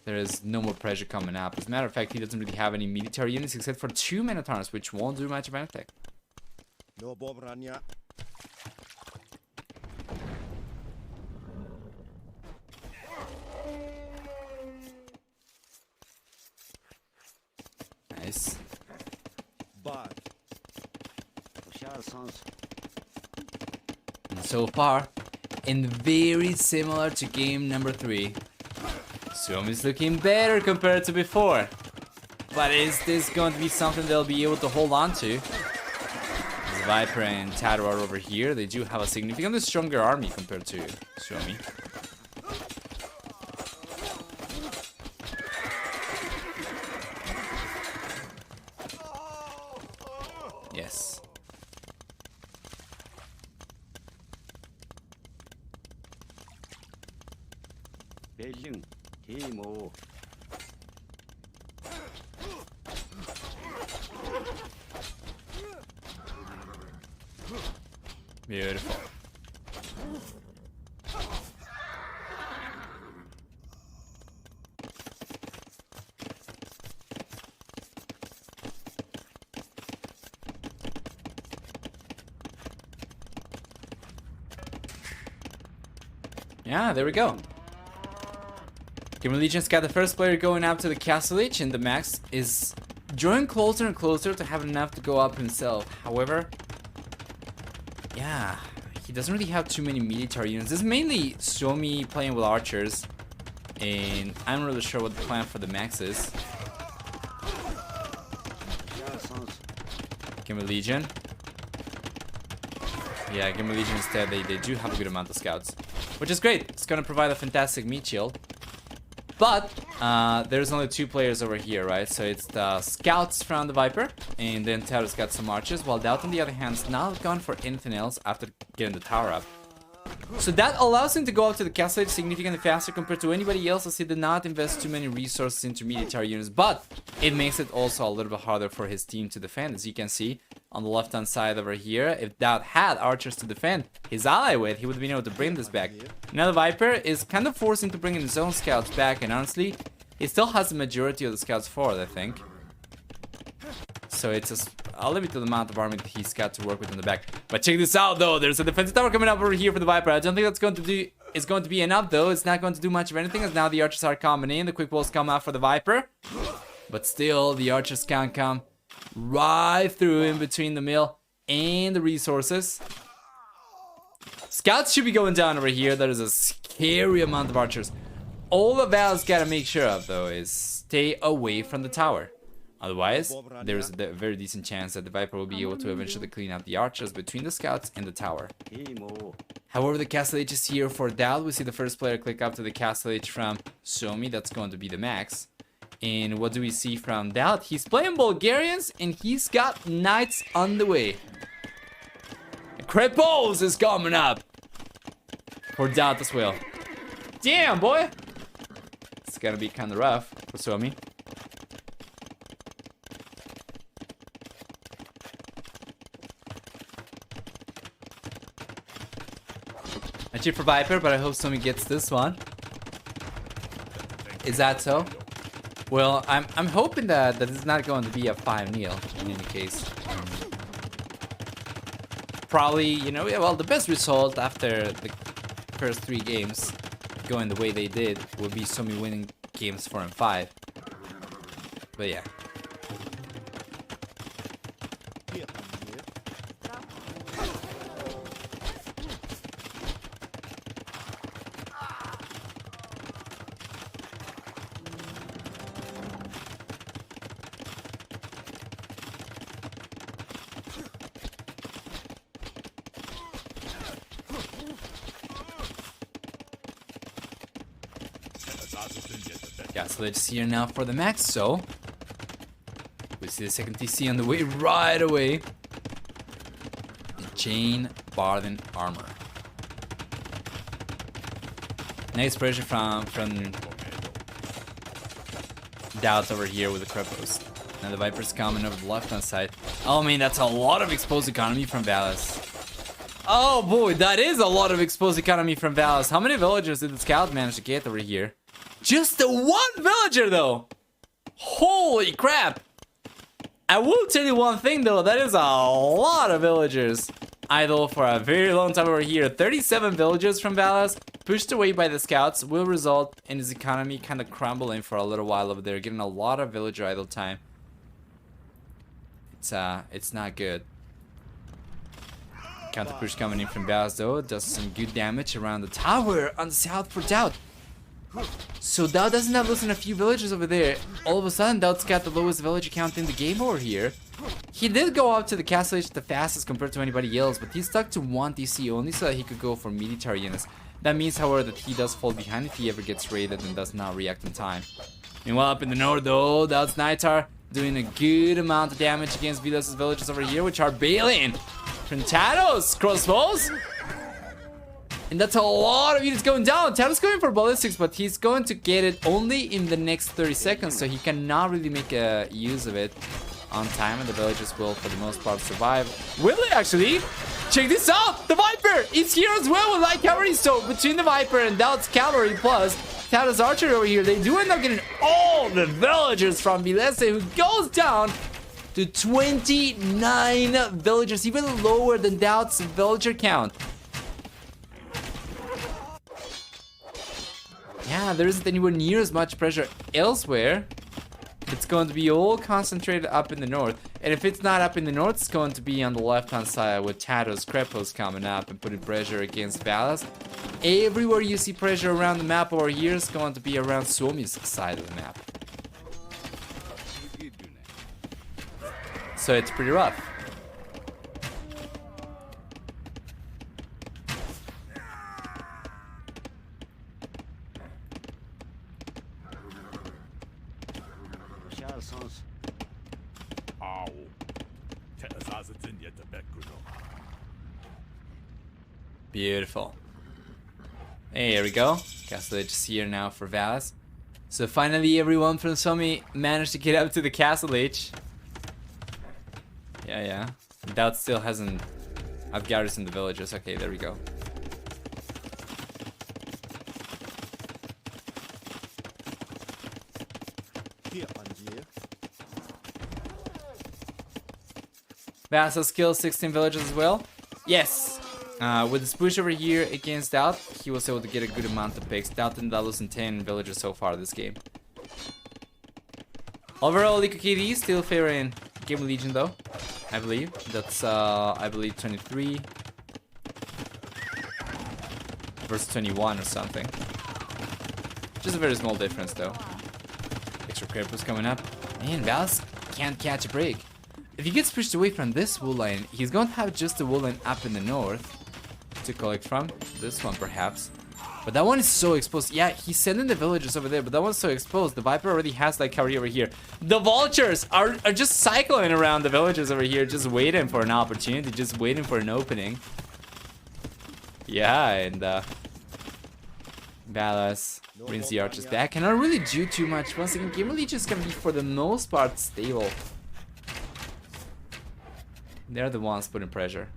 There is no more pressure coming up. As a matter of fact, he doesn't really have any military units except for 2 Minotaurs, which won't do much of anything. Nice. And so far, and very similar to game number 3. Suomi's looking better compared to before. But is this going to be something they'll be able to hold on to? As Viper and Tato are over here, they do have a significantly stronger army compared to Suomi. Yes. Beautiful. Yeah, there we go. GamerLegion's got the first player going up to the castle edge, and the Max is drawing closer and closer to having enough to go up himself. However, yeah, he doesn't really have too many military units. This is mainly Suomi playing with archers, and I'm not really sure what the plan for the Max is. GamerLegion. Yeah, GamerLegion instead, they do have a good amount of scouts, which is great. It's gonna provide a fantastic meat shield. But there's only 2 players over here, right? So it's the scouts from the Viper, and then Tato's got some archers, while Doubt on the other hand is not gone for anything else after getting the tower up. So that allows him to go up to the castle edge significantly faster compared to anybody else, as he did not invest too many resources into military units. But it makes it also a little bit harder for his team to defend. As you can see on the left hand side over here, if Doubt had archers to defend his ally with, he would have been able to bring this back. Now the Viper is kind of forcing to bring in his own scouts back, and honestly, he still has the majority of the scouts forward, I think. So it's a limited amount of army that he's got to work with in the back. But check this out though, there's a defensive tower coming up over here for the Viper. I don't think that's going to be enough though. It's not going to do much of anything, as now the archers are coming in. The quick walls come out for the Viper. But still, the archers can't come right through in between the mill and the resources. Scouts should be going down over here. There is a scary amount of archers. All the Val's gotta make sure of though is stay away from the tower. Otherwise, there's a very decent chance that the Viper will be able to eventually clean up the archers between the scouts and the tower. However, the Castle H is here for Doubt. We see the first player click up to the Castle H from Suomi. That's going to be the Max. And what do we see from Doubt? He's playing Bulgarians and he's got Knights on the way. Krepos is coming up for Doubt as well. Damn, boy! It's gonna be kind of rough for Suomi. I cheer for Viper, but I hope Suomi gets this one. Is that so? Well, I'm hoping that it's not going to be a 5-0 in any case. Probably, you know, yeah, well, the best result after the first 3 games going the way they did would be Suomi winning games 4 and 5. But yeah. Yeah, so let's here now for the Max. So we see the second TC on the way right away. The Jane Barden armor. Nice pressure from Doubts over here with the Krepos. Now the Viper's coming over the left hand side. Oh man, that's a lot of exposed economy from Valis. Oh boy, that is a lot of exposed economy from Valis. How many villagers did the scout manage to get over here? Just the 1 villager though! Holy crap! I will tell you one thing though, that is a lot of villagers idle for a very long time over here. 37 villagers from Valis, pushed away by the scouts, will result in his economy kind of crumbling for a little while over there, getting a lot of villager idle time. It's not good. Counter push coming in from Valis though, does some good damage around the tower on the south for Doubt. So Doubt doesn't have less than a few villagers over there. All of a sudden, Doubt's got the lowest villager count in the game over here. He did go up to the Castle H the fastest compared to anybody else, but he stuck to 1 DC only so that he could go for military units. That means, however, that he does fall behind if he ever gets raided and does not react in time. Meanwhile, up in the north though, Doubt's Knights are doing a good amount of damage against Vilas' villagers over here, which are bailing. Tados crossbows. And that's a lot of units going down. Tado's going for ballistics, but he's going to get it only in the next 30 seconds, so he cannot really make use of it on time, and the villagers will, for the most part, survive. Will they actually? Check this out! The Viper is here as well with light cavalry, so between the Viper and Doubt's cavalry plus Tado's archer over here, they do end up getting all the villagers from Vilese, who goes down to 29 villagers, even lower than Doubt's villager count. Yeah, there isn't anywhere near as much pressure elsewhere. It's going to be all concentrated up in the north. And if it's not up in the north, it's going to be on the left-hand side with Tados, Krepos coming up and putting pressure against Valas. Everywhere you see pressure around the map over here is going to be around Suomi's side of the map. So it's pretty rough. Beautiful. Hey, here we go. Castle H is here now for Valas. So finally everyone from Suomi managed to get up to the Castle H. Yeah. Doubt still hasn't... I've garrisoned the villagers. Okay, there we go. Valas has killed 16 villagers as well. Yes! With his push over here against Doubt, he was able to get a good amount of picks. Doubt and Doubt losing 10 villagers so far this game. Overall, Lico KD still favoring GamerLegion though, I believe. That's, I believe 23 versus 21 or something. Just a very small difference though. Extra Krepos coming up. Man, Valas can't catch a break. If he gets pushed away from this wool line, he's going to have just the wool line up in the north to collect from. This one perhaps. But that one is so exposed. Yeah, he's sending the villagers over there, but that one's so exposed. The Viper already has like cover over here. The vultures are just cycling around the villagers over here, just waiting for an opportunity, just waiting for an opening. Yeah, and Ballas brings the archers back. Cannot really do too much. Once again, GamerLegion is going to be for the most part stable. They're the ones putting pressure.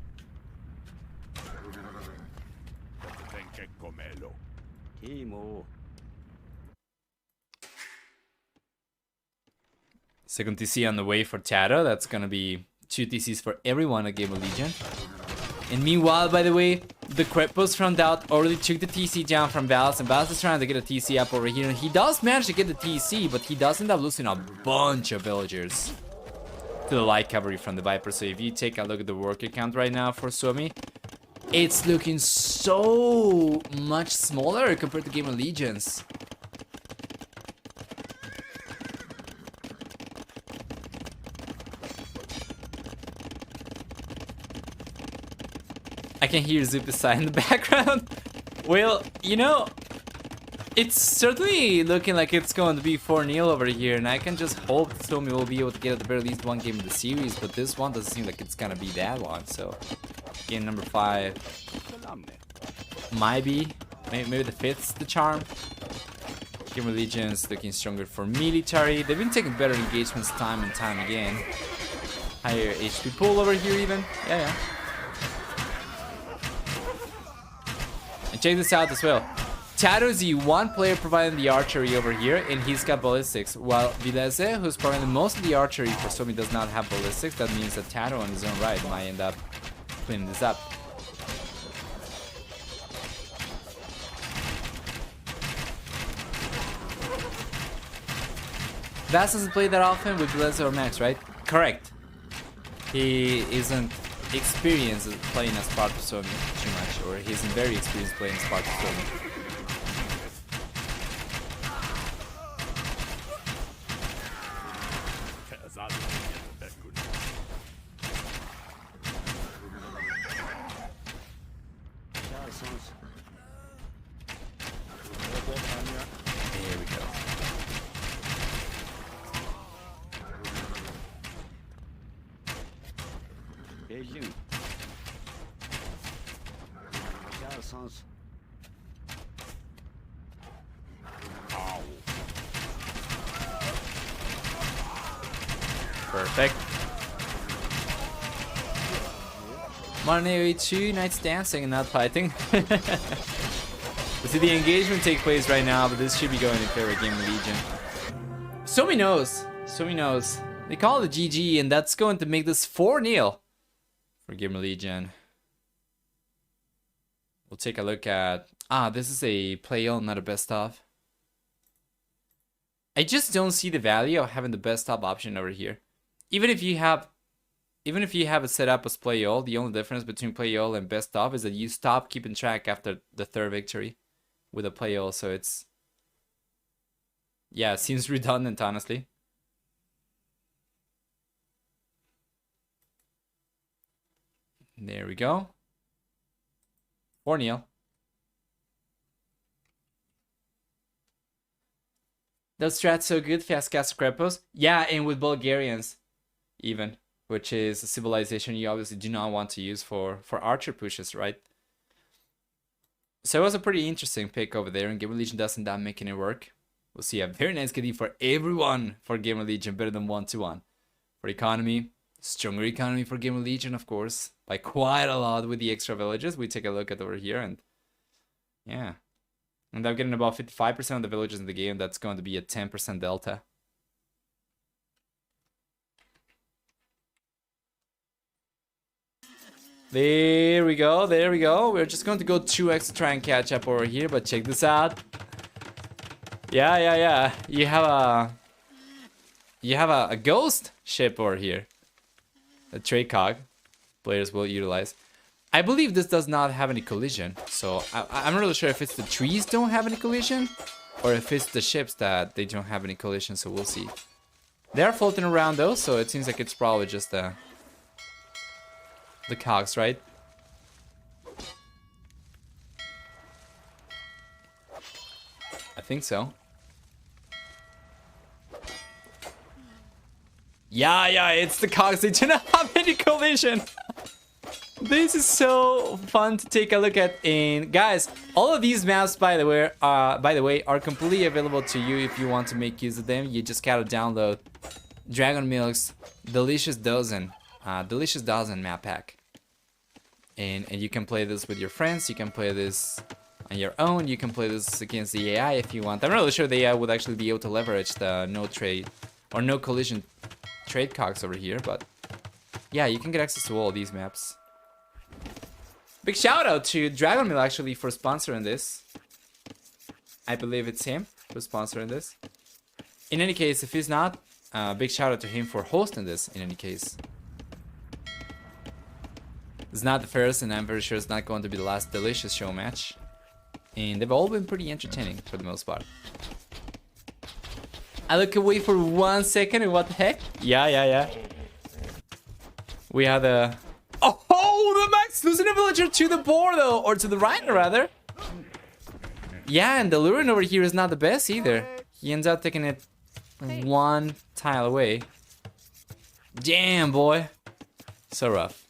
Second TC on the way for Taro. That's gonna be 2 TCs for everyone at GamerLegion. And meanwhile, by the way, the Krepos from Doubt already took the TC down from Ballas, and Ballas is trying to get a TC up over here. And he does manage to get the TC, but he does end up losing a bunch of villagers to the light cavalry from the Viper. So if you take a look at the worker count right now for Suomi, it's looking so much smaller compared to GamerLegion's. I can hear Zupisa in the background. Well, you know, it's certainly looking like it's going to be 4-0 over here, and I can just hope that Suomi will be able to get at the very least one game of the series, but this one doesn't seem like it's gonna be that one. So game number 5 might be, maybe the 5th's the charm. GamerLegion is looking stronger for military. They've been taking better engagements time and time again. Higher HP pool over here even. Yeah. And check this out as well. Taro is the one player providing the archery over here, and he's got ballistics, while Vilese, who's providing most of the archery for Suomi, does not have ballistics. That means that Taro on his own right might end up cleaning this up. Vass doesn't play that often with Vilese or Max, right? Correct. He isn't experienced playing as part of Suomi too much, or he isn't very experienced playing as part of Suomi. There we go. Perfect. Modern AoE 2, Knights dancing and not fighting. We see the engagement take place right now, but this should be going in favor of GamerLegion. Suomi knows. Suomi knows. They call it GG, and that's going to make this 4-0 for GamerLegion. We'll take a look at... this is a play-all, not a best-of. I just don't see the value of having the best-of option over here. Even if you have it set up as play-all, the only difference between play-all and best-of is that you stop keeping track after the third victory with a play-all, so it's... yeah, it seems redundant, honestly. There we go. 4-0. That strat's so good, fast cast Krepos. Yeah, and with Bulgarians, even, which is a civilization you obviously do not want to use for archer pushes, right? So it was a pretty interesting pick over there, and GamerLegion doesn't end up making it work. We'll see a very nice KD for everyone for GamerLegion, better than 1-1. For economy, stronger economy for GamerLegion, of course, by quite a lot with the extra villages. We take a look at over here, and yeah. And I'm getting about 55% of the villages in the game. That's going to be a 10% delta. There we go, there we go. We're just going to go 2x to try and catch up over here, but check this out. Yeah. You have a ghost ship over here. A trade cog players will utilize. I believe this does not have any collision, so I'm not really sure if it's the trees don't have any collision or if it's the ships that they don't have any collision, so we'll see. They're floating around though, so it seems like it's probably just the cogs, right? I think so. Yeah, it's the cogs. They do not have any collision. This is so fun to take a look at. And guys, all of these maps, by the way, are completely available to you if you want to make use of them. You just gotta download Dragonmilk's Delicious Dozen map pack, and you can play this with your friends. You can play this on your own. You can play this against the AI if you want. I'm not really sure the AI would actually be able to leverage the no trade or no collision trade cogs over here, but yeah, you can get access to all of these maps. Big shout out to Dragonmilk actually for sponsoring this. I believe it's him who's sponsoring this. In any case, if he's not, big shout out to him for hosting this. In any case, it's not the first, and I'm very sure it's not going to be the last delicious show match. And they've all been pretty entertaining for the most part. I look away for 1 second, and what the heck? Yeah. We have the... Oh, the Max losing a villager to the boar though, or to the Rhino rather. Yeah, and the Lurin over here is not the best either. He ends up taking it 1 tile away. Damn, boy. So rough.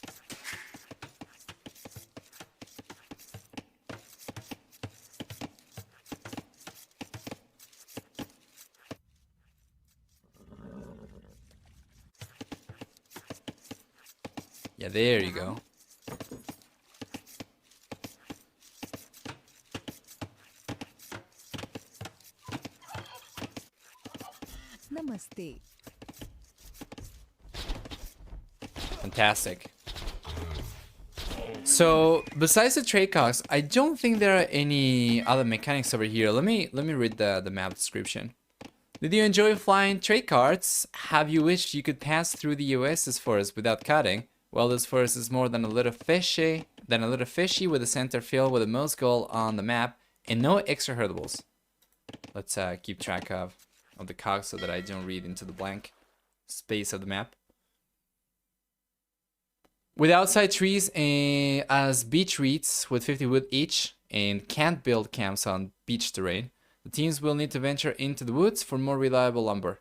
Yeah, there you go. Namaste. Fantastic. So, besides the trade cogs, I don't think there are any other mechanics over here. Let me read the map description. Did you enjoy flying trade carts? Have you wished you could pass through the Oasis forest without cutting? Well, this forest is more than a little fishy with the center filled with the most gold on the map and no extra herdables. Let's keep track of the cogs so that I don't read into the blank space of the map. With outside trees as beach reeds with 50 wood each, and can't build camps on beach terrain, the teams will need to venture into the woods for more reliable lumber.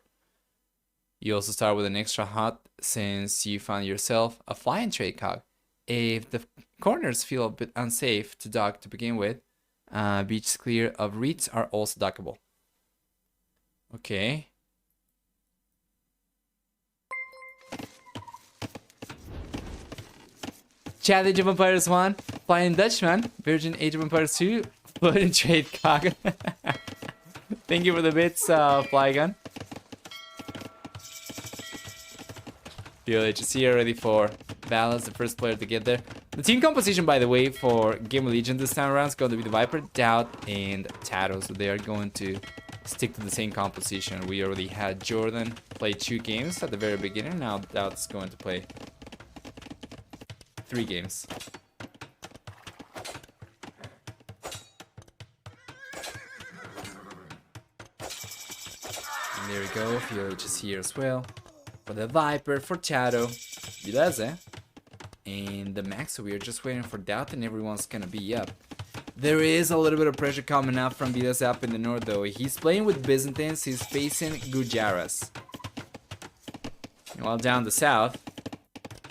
You also start with an extra hut since you found yourself a flying trade cog. If the corners feel a bit unsafe to dock to begin with, beaches clear of reeds are also dockable. Okay. Chat Age of Empires 1, Flying Dutchman, Virgin Age of Empires 2, Floating Trade Cog. Thank you for the bits, Flygun. PLH is here ready for Balance, the first player to get there. The team composition, by the way, for GamerLegion this time around is going to be the Viper, Doubt, and Tato. So they are going to stick to the same composition. We already had Jordan play 2 games at the very beginning. Now Doubt's going to play 3 games. And there we go. PLH is here as well. For the Viper, for Tato, Vileze, and the Max. So we are just waiting for Doubt, and everyone's gonna be up. There is a little bit of pressure coming up from Vileze up in the north, though. He's playing with Byzantines. He's facing Gujaras. While down the south,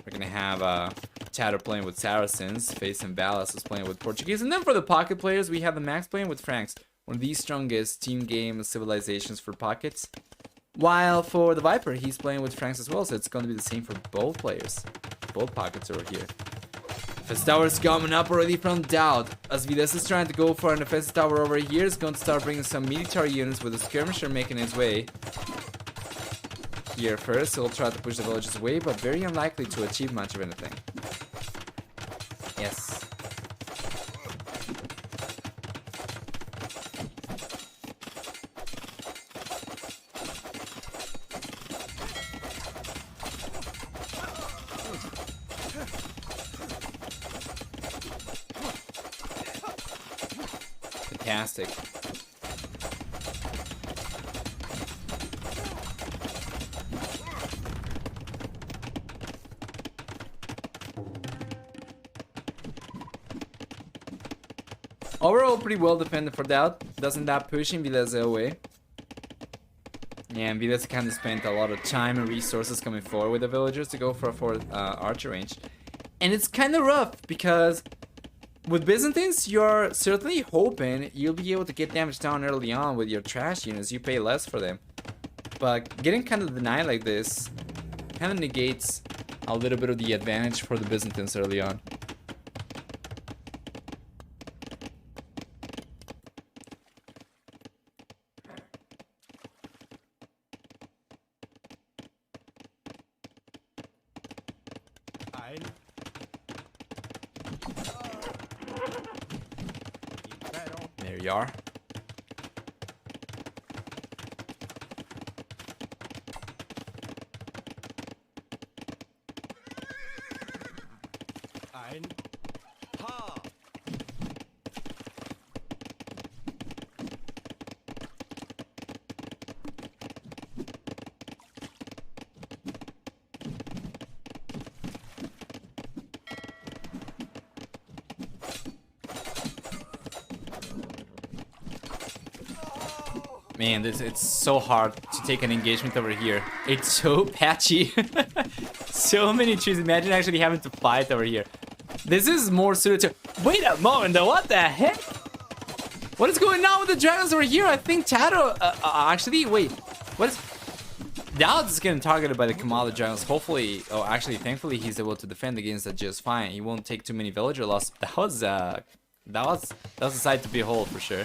we're gonna have Tato playing with Saracens, facing Ballas who's playing with Portuguese, and then for the pocket players, we have the Max playing with Franks, one of the strongest team game civilizations for pockets. While for the Viper, he's playing with Franks as well, so it's going to be the same for both players. Both pockets over here. Defense tower's coming up already from Doubt. As Vides is trying to go for an defensive tower over here, is going to start bringing some military units with a skirmisher making his way. Here first, he'll try to push the villages away, but very unlikely to achieve much of anything. Yes. Fantastic. Overall, pretty well defended for that. Doesn't that pushing Vileza away. Yeah, and Vileza kind of spent a lot of time and resources coming forward with the villagers to go for a fourth archer range. And it's kind of rough because with Byzantines, you're certainly hoping you'll be able to get damage down early on with your trash units. You pay less for them. But getting kind of denied like this kind of negates a little bit of the advantage for the Byzantines early on. There you are. Man, it's so hard to take an engagement over here. It's so patchy. So many trees. Imagine actually having to fight over here. This is more suited to... Wait a moment though, what the heck? What is going on with the dragons over here? I think Taro... actually, wait. What is... Dallas is getting targeted by the Kamala dragons. Hopefully... Oh, actually, thankfully, he's able to defend against that just fine. He won't take too many villager loss. That was a sight to behold for sure.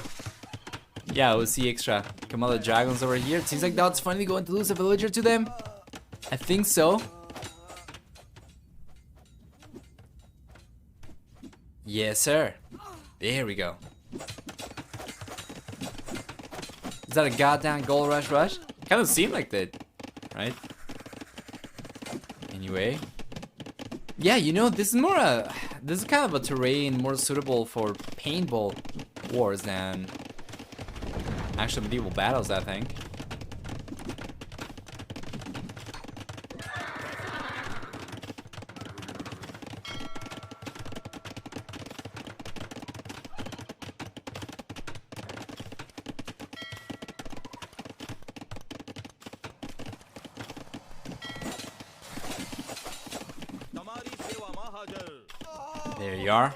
Yeah, we'll see extra Kamala dragons over here. It seems like Dot's finally going to lose a villager to them. I think so. Yes, sir. There we go. Is that a goddamn gold rush? Kind of seemed like that, right? Anyway. Yeah, you know, this is kind of a terrain more suitable for paintball wars than actual medieval battles, I think. There you are.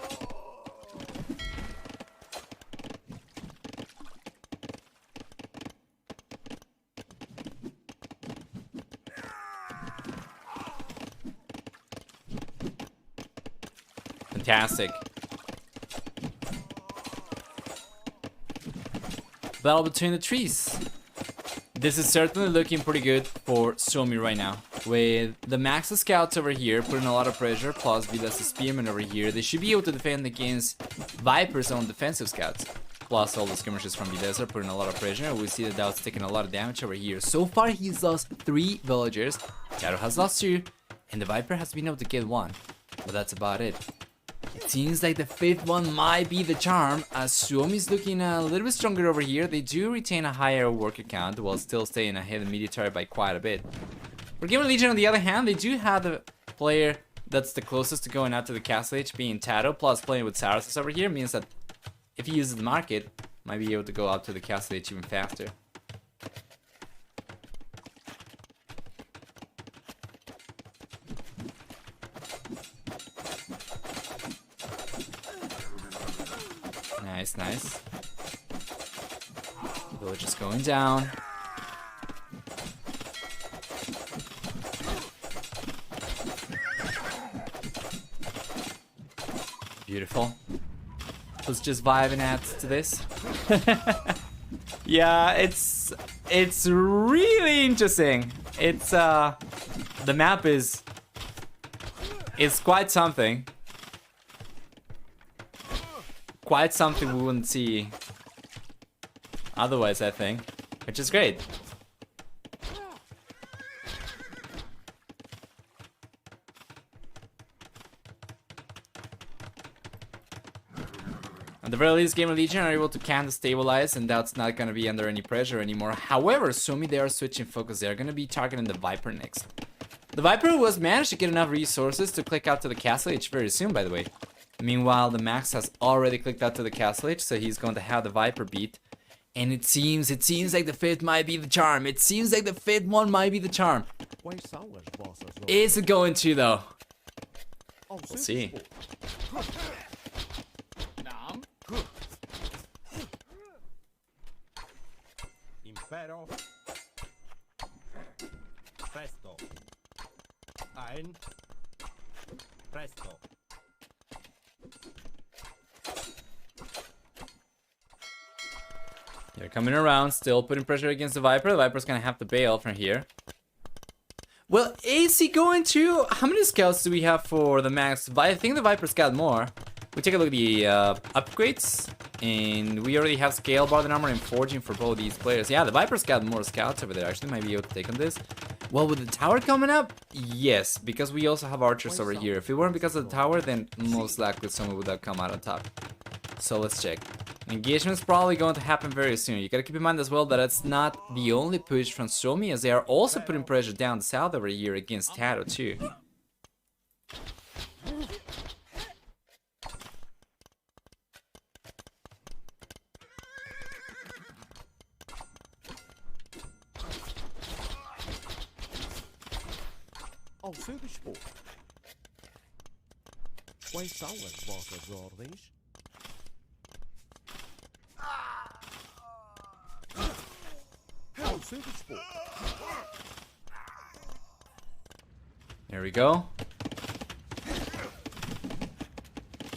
Fantastic. Battle between the trees. This is certainly looking pretty good for Suomi right now. With the max of scouts over here putting a lot of pressure, plus Vilas spearmen over here, they should be able to defend against Viper's own defensive scouts. Plus all the skirmishes from Vilas are putting a lot of pressure. We see that Dow's taking a lot of damage over here. So far he's lost 3 villagers, Taro has lost 2, and the Viper has been able to get 1. But that's about it. It seems like the 5th one might be the charm, as Suomi's looking a little bit stronger over here. They do retain a higher worker count while still staying ahead of military by quite a bit. For GamerLegion, on the other hand, they do have the player that's the closest to going out to the castle age being Taro, plus playing with Saracens over here means that if he uses the market, might be able to go out to the castle age even faster. Nice, nice. Village is going down. Beautiful. Let's just vibe and add to this. Yeah, it's really interesting. It's the map is quite something. Quite something we wouldn't see otherwise, I think, which is great. At the very least, GamerLegion are able to can stabilize, and that's not going to be under any pressure anymore. However, Suomi, they are switching focus. They're going to be targeting the Viper next. The Viper was managed to get enough resources to click out to the castle age very soon, by the way. Meanwhile, the Max has already clicked out to the Castle Age, so he's going to have the Viper beat. And it seems like the fifth might be the charm. It seems like the fifth one might be the charm. Is it going to though? We'll see. Impero. Presto. Ein. Presto. They're coming around, still putting pressure against the Viper. The Viper's gonna have to bail from here. Well, is he going to? How many scouts do we have for the Max? I think the Viper's got more. We take a look at the upgrades, and we already have scale, bar, armor, and forging for both these players. Yeah, the Viper's got more scouts over there. Actually, might be able to take on this. Well, with the tower coming up, yes, because we also have archers over here. If it weren't because of the tower, then most likely someone would have come out on top. So let's check. Engagement is probably going to happen very soon. You gotta keep in mind as well that it's not the only push from Suomi, as they are also putting pressure down the south over here against Tato too. Supersport. Quais são as vossas ordens? Supersport. There we go.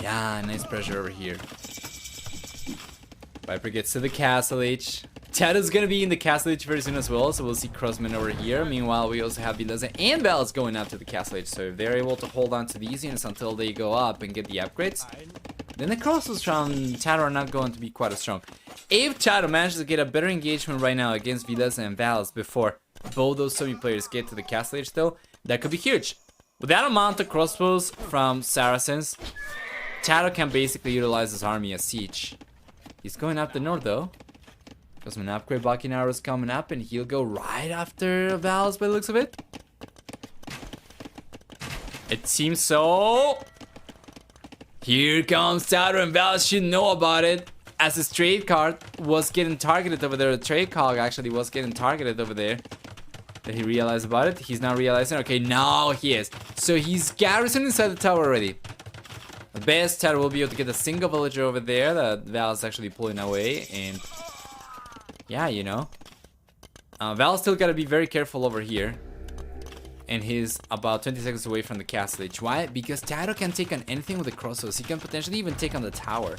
Yeah, nice pressure over here. Viper gets to the Castle Age. Tato's gonna be in the Castle Age very soon as well, so we'll see Crossman over here. Meanwhile, we also have Vileza and Ballas going up to the Castle Age, so if they're able to hold on to these units until they go up and get the upgrades, then the crosses from Tato are not going to be quite as strong. If Tato manages to get a better engagement right now against Vileza and Ballas before both those Suomi players get to the Castle Age though, that could be huge. With that amount of crossbows from Saracens, Tato can basically utilize his army as siege. He's going up the north though. Because an upgrade blocking arrow is coming up, and he'll go right after Val's by the looks of it. It seems so. Here comes Tato, and Val should know about it. As his trade card was getting targeted over there, the trade cog actually was getting targeted over there. Did he realize about it? He's not realizing. Okay, now he is. So he's garrisoned inside the tower already. The best Tato will be able to get a single villager over there that Val is actually pulling away, and yeah, you know. Val's still gotta be very careful over here. And he's about 20 seconds away from the Castle Age. Why? Because Tato can take on anything with the crossbows. He can potentially even take on the tower.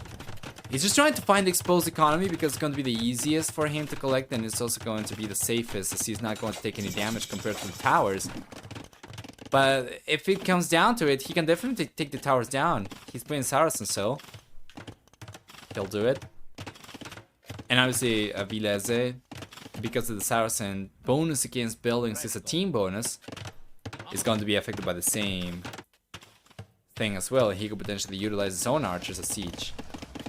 He's just trying to find the exposed economy because it's going to be the easiest for him to collect, and it's also going to be the safest, as he's not going to take any damage compared to the towers. But if it comes down to it, he can definitely take the towers down. He's playing Saracen, so he'll do it. And obviously, Vileze, because of the Saracen bonus against buildings is a team bonus, is going to be affected by the same thing as well. He could potentially utilize his own archers as siege.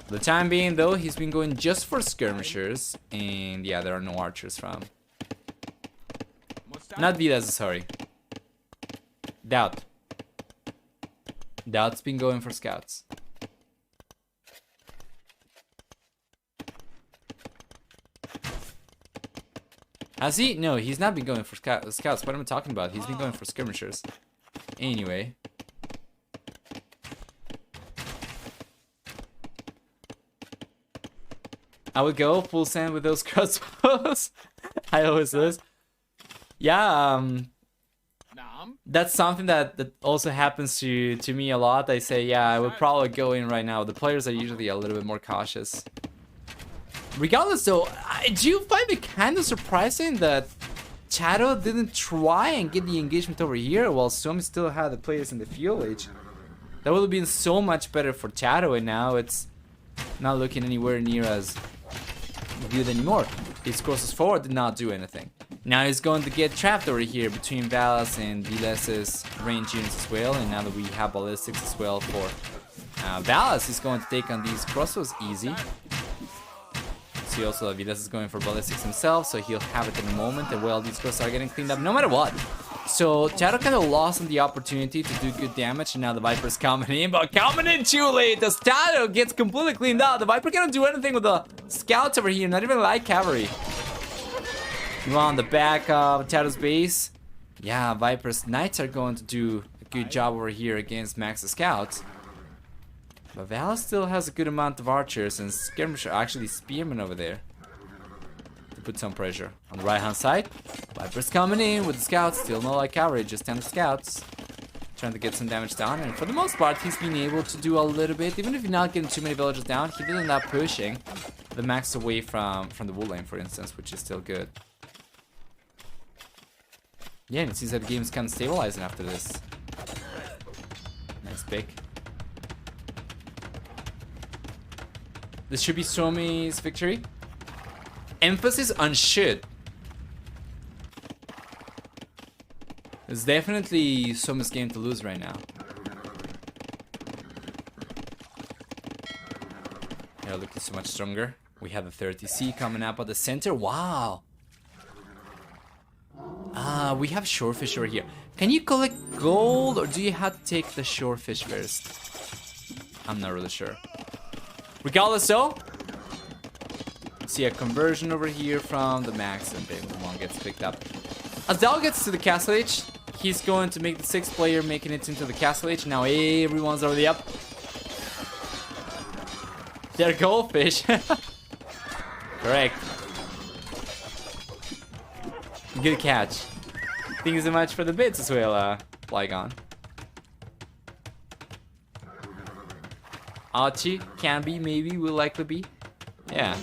For the time being, though, he's been going just for skirmishers, and yeah, there are no archers from. Not Vileze, sorry. Doubt. Doubt's been going for scouts. Has he? No, he's not been going for scouts. What am I talking about? He's been going for skirmishers. Anyway. I would go full send with those crossbows. I always lose. Yeah, that's something that also happens to me a lot. I say, yeah, I would probably go in right now. The players are usually a little bit more cautious. Regardless though, I do find it kind of surprising that Tato didn't try and get the engagement over here while Suomi still had the players in the fuel age. That would have been so much better for Tato, and now it's not looking anywhere near as good anymore. His crosses forward did not do anything. Now he's going to get trapped over here between Ballas and Vilese's range units as well, and now that we have ballistics as well for Ballas, is going to take on these crossbows easy. See also that Vileza is going for ballistics himself, so he'll have it in a moment. And well, these crossbows are getting cleaned up no matter what. So Shadow kind of lost on the opportunity to do good damage, and now the Viper's coming in, but coming in too late. The Shadow gets completely cleaned out. The Viper cannot do anything with the scouts over here, not even light cavalry. You on the back of Shadow's base. Yeah, Viper's Knights are going to do a good job over here against Max's scouts. But Val still has a good amount of archers and skirmisher, actually spearmen over there. To put some pressure. On the right hand side, Viper's coming in with the scouts, still no light cavalry, just 10 scouts. Trying to get some damage down, and for the most part he's been able to do a little bit. Even if you're not getting too many villagers down, he did end up pushing the Max away from the wood lane, for instance, which is still good. Yeah, and it seems that the game's kind of stabilizing after this. Nice pick. This should be Suomi's victory. Emphasis on should. It's definitely Suomi's game to lose right now. They're looking so much stronger. We have the 30C coming up at the center. Wow. We have shorefish over here. Can you collect gold, or do you have to take the shorefish first? I'm not really sure. Regardless though, see a conversion over here from the Max, and then one gets picked up. As Dal gets to the castle age, he's going to make the 6th player making it into the castle age. Now everyone's already up. They're goldfish. Correct. Good catch. Thank you so much for the bits as well, Flygon. Archie, can be, maybe, will likely be. Yeah.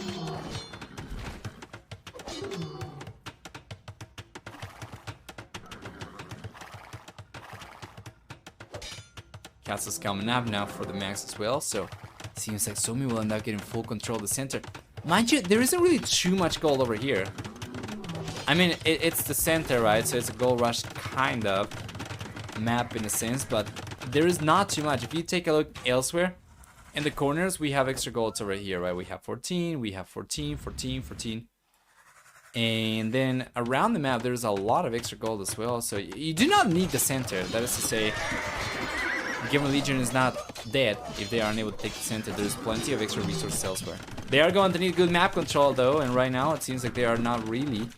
Castle's coming up now for the Max as well, so seems like Suomi will end up getting full control of the center. Mind you, there isn't really too much gold over here. I mean, it's the center, right? So it's a gold rush kind of map in a sense, but there is not too much. If you take a look elsewhere, in the corners, we have extra golds over here, right? We have 14, we have 14, 14, 14. And then around the map, there's a lot of extra gold as well. So you do not need the center. That is to say, GamerLegion is not dead if they are unable to take the center. There's plenty of extra resources elsewhere. They are going to need good map control though, and right now it seems like they are not really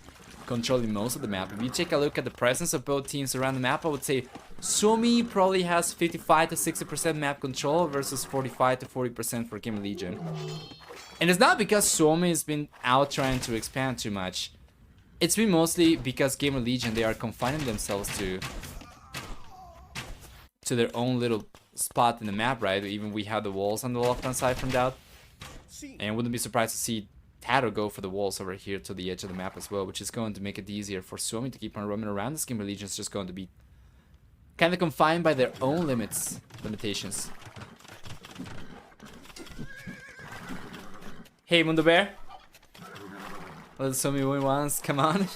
controlling most of the map. If you take a look at the presence of both teams around the map, I would say Suomi probably has 55 to 60% map control versus 45 to 40% for GamerLegion. And it's not because Suomi has been out trying to expand too much. It's been mostly because GamerLegion, they are confining themselves to their own little spot in the map, right? Even we have the walls on the left-hand side from that. And wouldn't be surprised to see Tato go for the walls over here to the edge of the map as well, which is going to make it easier for Suomi to keep on roaming around. This GamerLegion is just going to be kind of confined by their own limitations. Hey, Mundo Bear. Let Suomi win once, come on.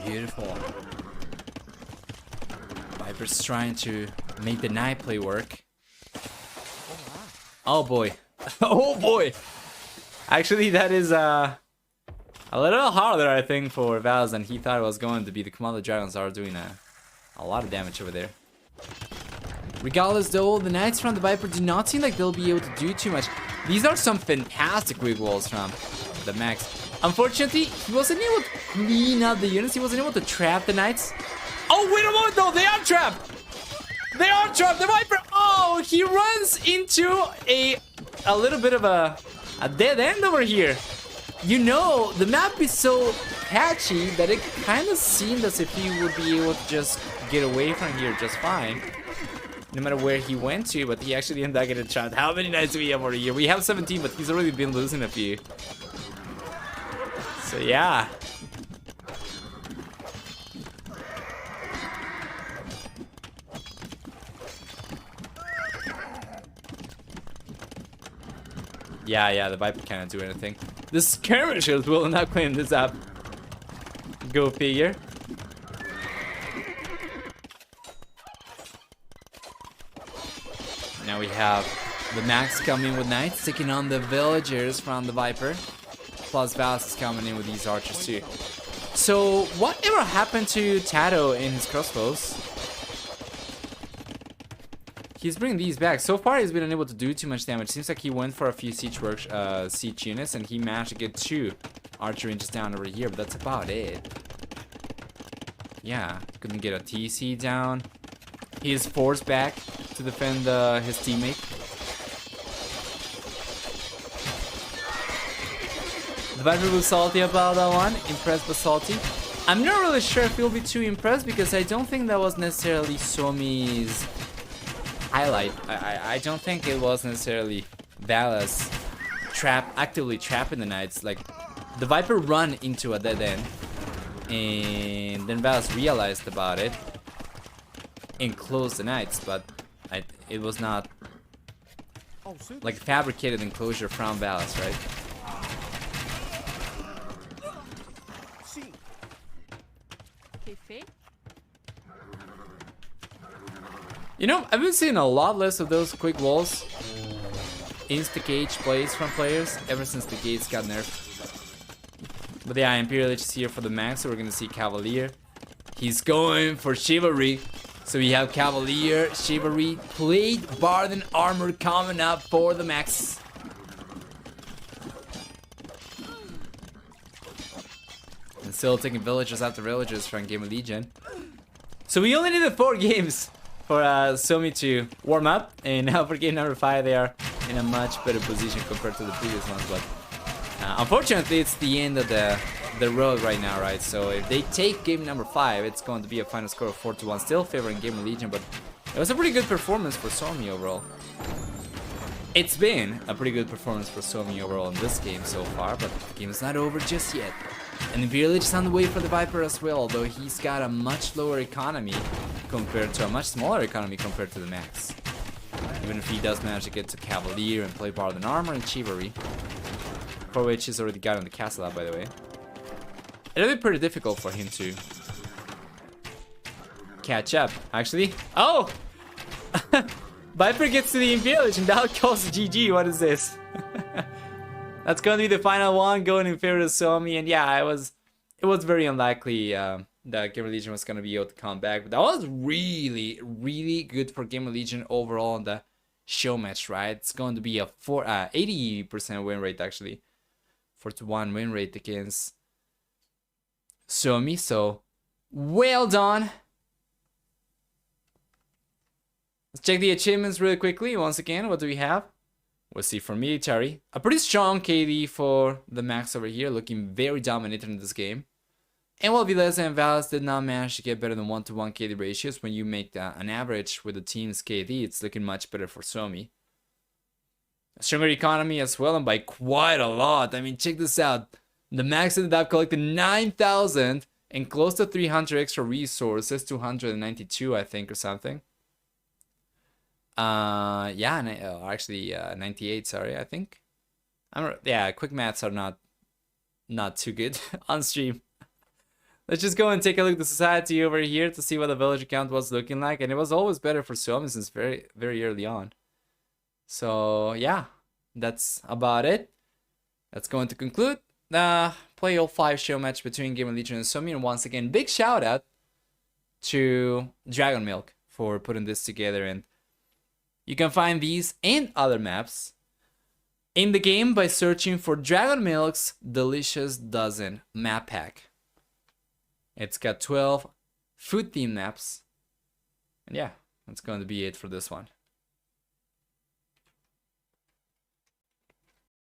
Beautiful. Viper's trying to make the knight play work. Oh boy. Oh boy. Actually, that is a little harder, I think, for Vaz than he thought it was going to be. The Commander Dragons are doing a lot of damage over there. Regardless though, the knights from the Viper do not seem like they'll be able to do too much. These are some fantastic quick walls from the Max. Unfortunately, he wasn't able to clean out the units. He wasn't able to trap the knights. Oh, wait a moment though, they are trapped! They are trapped, the Viper! Oh, he runs into a little bit of a dead end over here. You know, the map is so patchy that it kind of seemed as if he would be able to just get away from here just fine. No matter where he went to, but he actually ended up getting trapped. How many knights do we have over here? We have 17, but he's already been losing a few. So yeah. Yeah, the Viper cannot do anything. The skirmishers will not clean this up. Go figure. Now we have the Max coming with Knights, taking on the villagers from the Viper. Plus Valis is coming in with these archers too. So, whatever happened to Tato in his crossbows? He's bringing these back. So far, he's been unable to do too much damage. Seems like he went for a few siege units, and he managed to get 2 archer ranges down over here, but that's about it. Yeah, couldn't get a TC down. He is forced back to defend his teammate. The Viper was salty about that one. Impressed but salty. I'm not really sure if he'll be too impressed because I don't think that was necessarily Suomi's highlight. I don't think it was necessarily Valis actively trapping the Knights. Like, the Viper run into a dead end, and then Valis realized about it and closed the Knights, but it was not like fabricated enclosure from Valis, right? You know, I've been seeing a lot less of those quick walls, insta-cage plays from players ever since the gates got nerfed. But yeah, Imperial Lich is here for the Max, so we're gonna see Cavalier. He's going for Chivalry. So we have Cavalier, Chivalry, Plate, Bard, and Armor coming up for the Max. And still taking villagers after villagers from GamerLegion. So we only needed 4 games for Suomi to warm up, and now for game number 5 they are in a much better position compared to the previous ones, but unfortunately it's the end of the road right now, right? So if they take game number 5, it's going to be a final score of 4-1, still favoring GamerLegion, but it was a pretty good performance for Suomi overall. It's been a pretty good performance for Suomi overall in this game so far, but the game is not over just yet. And Imperial Lich is on the way for the Viper as well, although he's got a much lower economy compared to a much smaller economy compared to the Max. Even if he does manage to get to Cavalier and play Bard and Armor and Chivalry, for which he's already got on the castle out, by the way. It'll be pretty difficult for him to catch up, actually. Oh! Viper gets to the Imperial Lich and now calls GG. What is this? That's going to be the final one, going in favor of Suomi. And yeah, it was very unlikely that GamerLegion was going to be able to come back. But that was really, really good for GamerLegion overall in the show match, right? It's going to be a 80% win rate, actually. 4-1 win rate against Suomi. So, well done. Let's check the achievements really quickly. Once again, what do we have? We'll see for military. A pretty strong KD for the Max over here, looking very dominant in this game. And while Vileza and Valis did not manage to get better than 1-to-1 KD ratios, when you make an average with the team's KD, it's looking much better for Suomi. A stronger economy as well, and by quite a lot. I mean, check this out. The Max ended up collecting 9,000 and close to 300 extra resources, 292 I think or something. Actually 98, sorry, I think. Yeah, quick maths are not too good on stream. Let's just go and take a look at the society over here to see what the villager count was looking like, and it was always better for Suomi since very, very early on. So yeah, that's about it. That's going to conclude the Play 05 show match between GamerLegion and Suomi, and once again, big shout out to Dragonmilk for putting this together. And you can find these and other maps in the game by searching for Dragonmilk's Delicious Dozen map pack. It's got 12 food theme maps. And yeah, that's going to be it for this one.